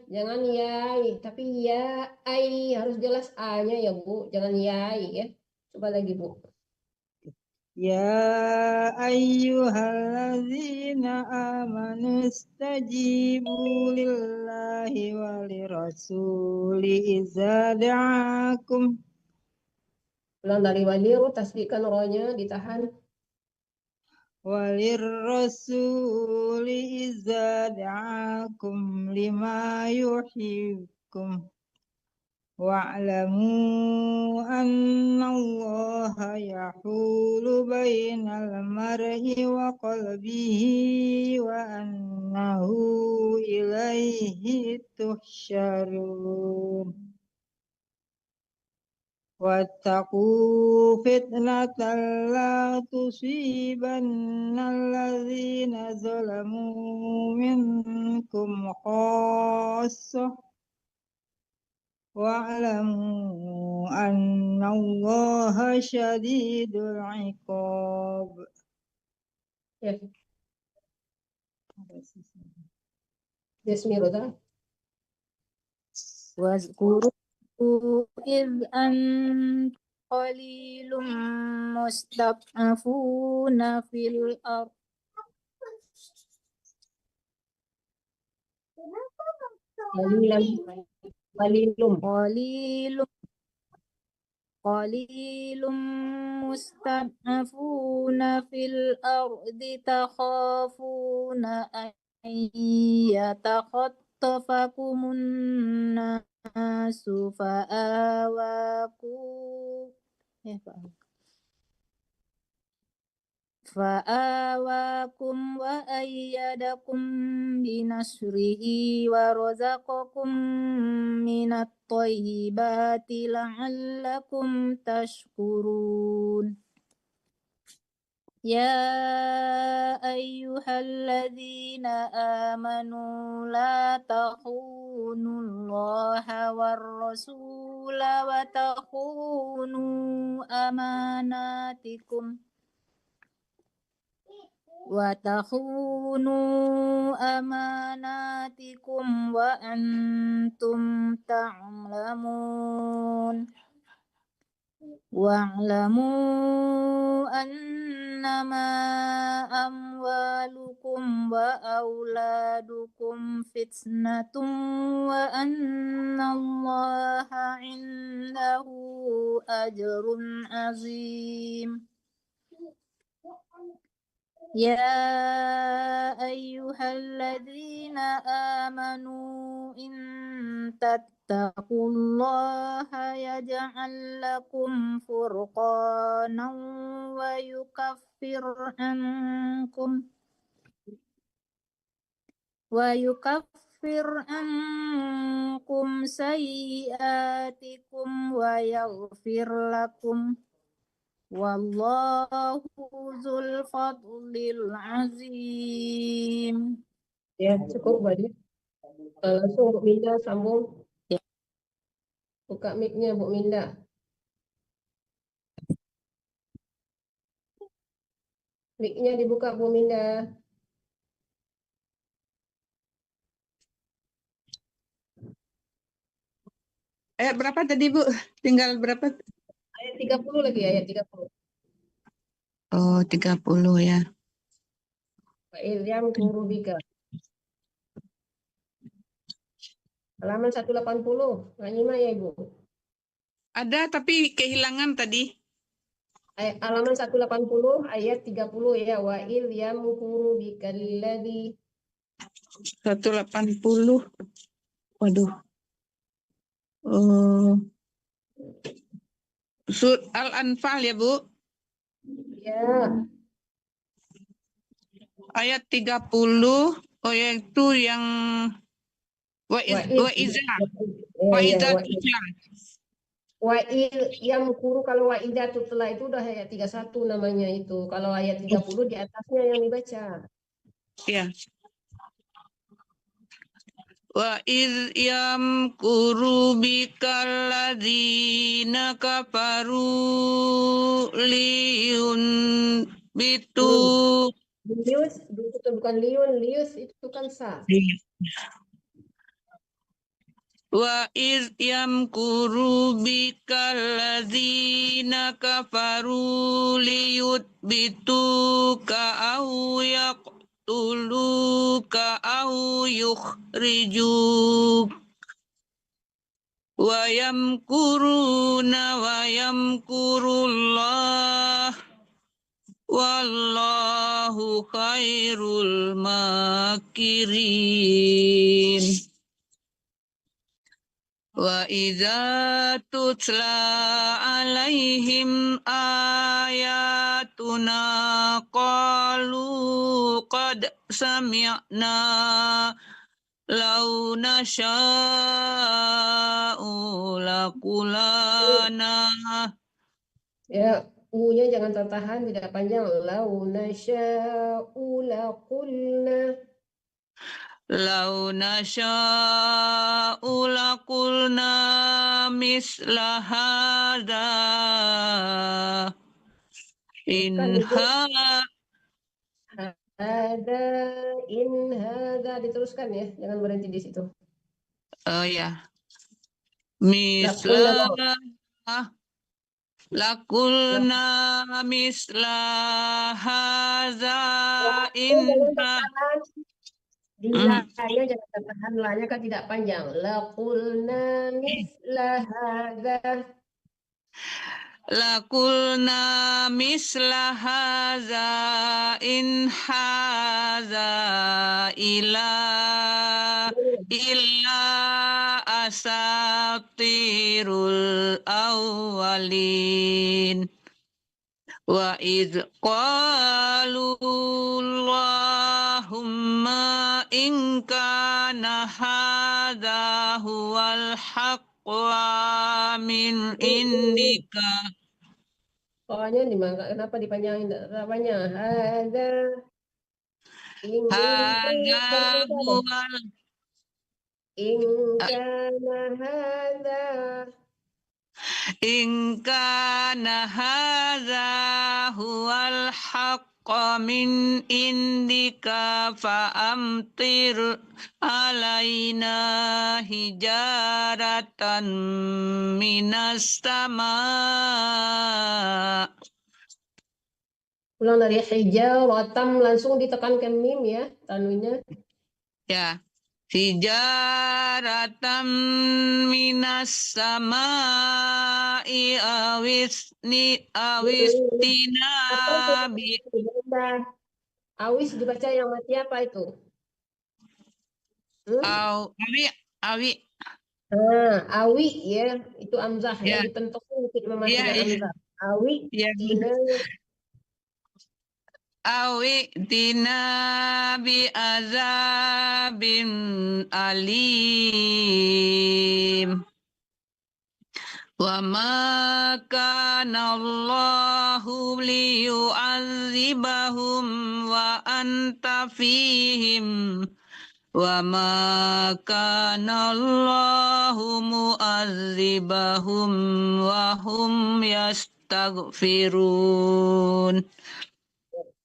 tapi ya ai harus jelas a-nya ya Bu, jangan yai ya. Coba lagi Bu. Ya ayyuhalladzina amanu istajibu lillahi wa lirasuli iza da'akum. Ulang dari waliru, tasdikkan rohnya, ditahan. Walirrasuli iza da'akum lima yuhibbukum. Wa'lamu anna allaha yahulu bainal mar'i wa qalbihi wa annahu ilaihi tuhsyarun. Wattaqu fitnatan la tusibanna allazina zalamu minkum khassah. Wa'lamu anna allaha syadidul iqab. Ya. Bismillah. Wazkuru إذ أنتم قليل مستضعفون في الأرض قليل مستضعفون في الأرض تخافون أن يتخطفكم الناس فآواكم وأيدكم بنصره ورزقكم من الطيبات لعلكم تشكرون يا أيها الذين آمنوا لا تخونوا الله والرسول وتخونوا أماناتكم وأنتم تعلمون واعلموا أنما أموالكم وأولادكم فتنة وأن الله عنده أجر عظيم يا أيها الذين آمنوا إن تتقوا الله يجعل لكم فرقانا ويكفر عنكم سيئاتكم ويغفر لكم والله ذو الفضل العظيم. Ya, cukup banyak. Langsung Bu Minda sambung. Ya. Buka mic-nya Bu Minda. Mic-nya dibuka Bu Minda. Ayat berapa tadi Bu? Tinggal berapa? Ayat 30 lagi, ayat 30. Oh, 30 ya. Wa ilyam kurubika. Halaman 180. Nggak nyimak ya Ibu? Ada tapi kehilangan tadi. Halaman 180 ayat 30 ya. Wa ilyam kurubika alladhi 180. Waduh. Surat Al-Anfal ya Bu? ya. Ayat 30. Oh yaitu yang wa iza tutla. Wa yang kuru kalau wa iza tutla itu udah ayat 31 namanya itu. Kalau ayat 30 di atasnya yang dibaca. Ya. Wa iz yamkuru bikal ladzina kafaru liyun bitu Lius itu bukan liun, lius itu kan sa. Wa iz yamkuru bikal ladzina kafaru liyutbituka au yaqtuluka au yukhrijuk wa yamkuruna wa yamkurullah wallahu khairul makirin. Wa idza tutla alaihim ayatuna qalu qad sami'na law nasha'u lakulana. Ya, U-nya jangan tertahan, tidak panjang. Law nasha'u laqulna. Law nasha'u laqulna misla hadza in hadza diteruskan ya, jangan berhenti di situ. Oh ya. mislah lakulna mislah haza inha Dilanya jangan tertahan, lanya kan tidak panjang. Laqulna misla hadza. lakulna mislah haza in haza illa asatirul awwalin. Wa idh qalu Allahumma in kana hadha huwal haqqa min indika. Pokoknya kenapa dipanjangin namanya? Hadza. Hadha huwal In kana hadza. in kana hadha huwal haqqa min indika fa amtir alaina hijaratan minas sama. Ulang dari hijaratam langsung ditekankan mim ya, tanwinnya. Ya. Hijaratan minas sama'i awistina bi. Awis dibaca yang mati apa itu? Awi. Awi ya, itu amzah ya, dipentok sedikit mematikan amzah. Awi tina awi tina bi azabin alim. Wa ma kana Allahu liyu'adzibahum wa anta fihim wa ma kana Allahu mu'adzibahum wa hum yastaghfirun.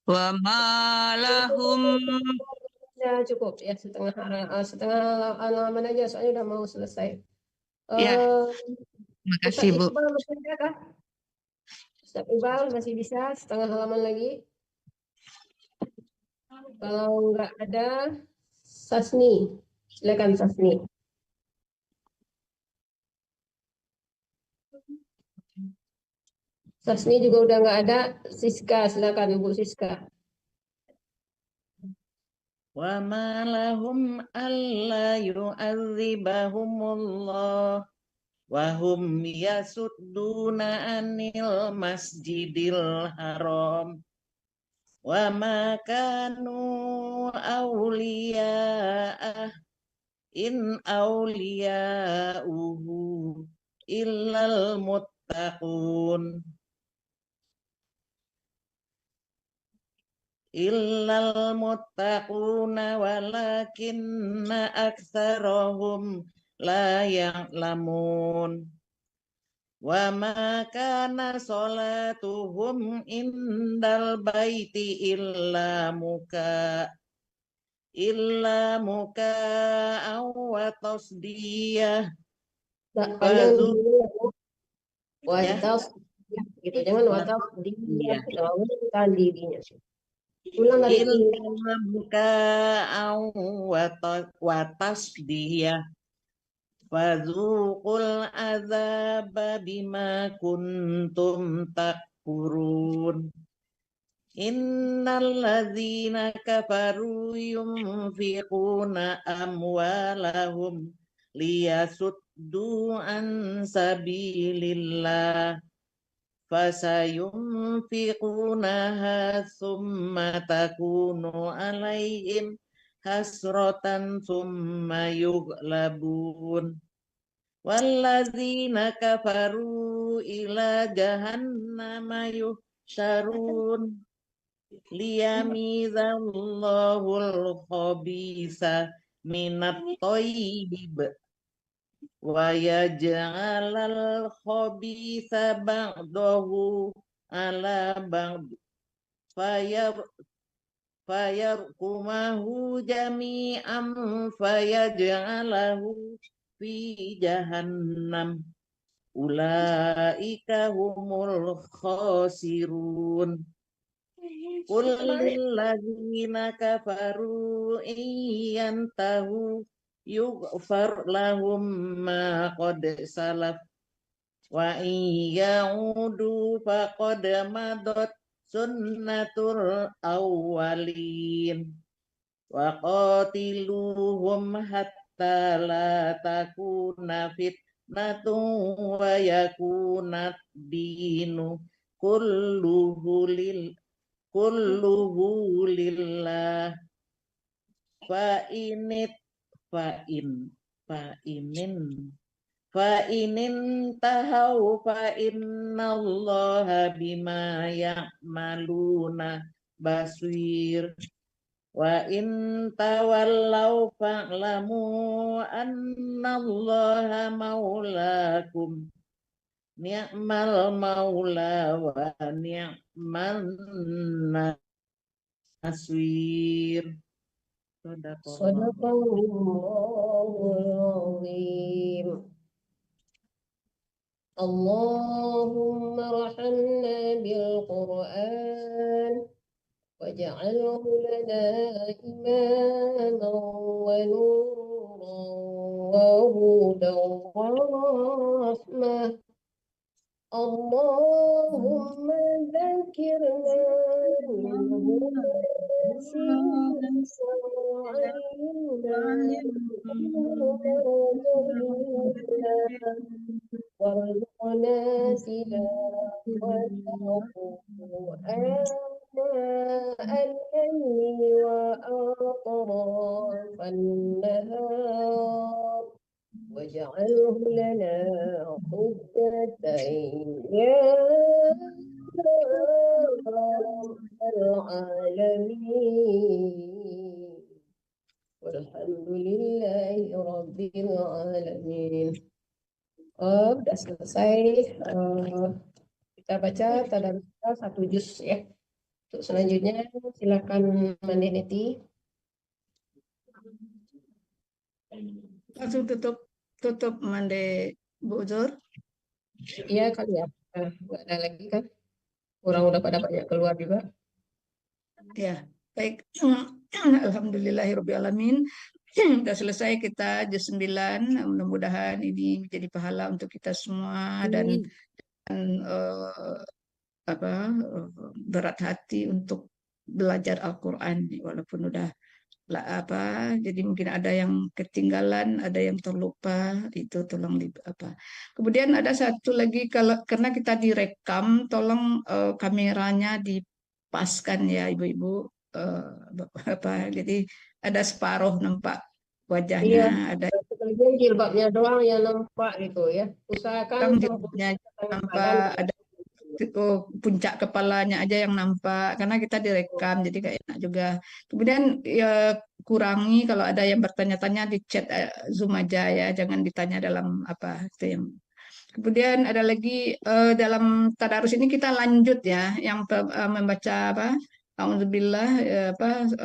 Wa ma lahum. Ya cukup ya, setengah halaman aja soalnya udah mau selesai. Ya. Makasih Bu. Iqbal masih ada kah? Ustaz Iqbal masih bisa setengah halaman lagi? Kalau nggak ada, Sasni, silakan Sasni. Sasni juga udah nggak ada. Siska, silakan Bu Siska. Wa ma lahum alla yu'adzibahumullah wa hum yasudduna anil masjidil haram wa ma kanu awliya'ah in awliya'uhu illal muttaqun. Illal muttaquna walakinna aktsarahum la ya'lamun. Wa ma kana sholatuhum indal baiti illa muka wa tasdiyah. Gitu, jangan watasdiyah, kan dirinya. Ulang dari wa tasdiyah. Fadzuqul azaba bima kuntum takfurun. Innal ladzina kafaru yunfiquna amwalahum liyasuddu an sabilillah fasayunfiqunaha thumma takunu alaihim hasratan thumma yughlabun walladzina kafaru ila jahannama yuhsyarun liyamizallahul khabisa minat thayyib wa yaj'alal khabisa ba'dahu ala ba'd fayarkumahu jami'an fayaj'alahu fi jahannam ulaika humul khasirun. Qul lilladzina kafaru iyantahu yughfar lahum ma qad salaf wa iyaudu faqad madat sunnatul awwalin wa qatiluhum hatta la takuna fitnatun wa yakunad dinu kulluhu lillah fa inin tahau fa innallaha bima ya'maluna basir wa in tawallaw fa'lamu annallaha maulakum ni'mal maula wa ni'man nasir. Sadaqallahul azim. Allahumma rahamna bil Qur'an waj'alhu lana imaman wa nuran wa hudan wa rahmah. Allahumma dzakirna minhu warzuqna tilawatahu al-layli wa atrafan nahar waj'alhu lana hujjatan ya rabbal alamin. Walhamdulillahi rabbil alamin. Udah selesai. Kita baca tadarus satu juz ya. Untuk selanjutnya silakan Mandeneti. Langsung tutup Mande Bu Zur. Iya kali ya. Nggak ada lagi kan? Orang udah pada banyak keluar juga. Ya, baik. Alhamdulillahirrabbilalamin. Sudah selesai kita juz 9. Mudah-mudahan ini menjadi pahala untuk kita semua dan berat hati untuk belajar Al-Quran walaupun udah jadi mungkin ada yang ketinggalan, ada yang terlupa, itu tolong Kemudian ada satu lagi, karena kita direkam, tolong kameranya dipaskan ya ibu-ibu, jadi ada separuh nampak wajahnya, ada jilbabnya doang yang nampak gitu ya. Usahakan jilbabnya nampak, ada puncak kepalanya aja yang nampak karena kita direkam jadi gak enak juga. Kemudian ya kurangi kalau ada yang bertanya-tanya di chat Zoom aja ya, jangan ditanya dalam itu yang. Kemudian ada lagi dalam tadarus ini kita lanjut ya, yang membaca Alhamdulillah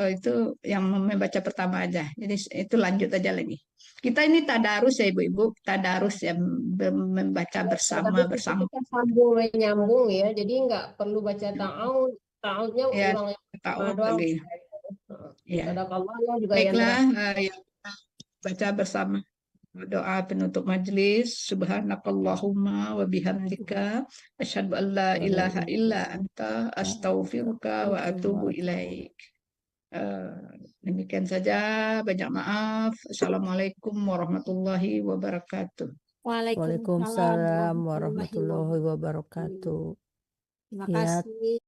itu yang membaca pertama aja. Jadi itu lanjut aja lagi. Kita ini tadarus ya ibu-ibu, tadarus yang membaca bersama. Kita sambung menyambung ya, jadi nggak perlu baca ta'awud. Ta'awudnya ulang ta'awud lagi. Ya. Juga baiklah, baca bersama. Doa penutup majelis. Subhanakallahumma wa bihamdika asyhadu an la ilaha illa anta astaghfiruka wa atubu ilaik. Demikian saja, banyak maaf. Assalamualaikum warahmatullahi wabarakatuh. Waalaikumsalam warahmatullahi wabarakatuh. Terima kasih.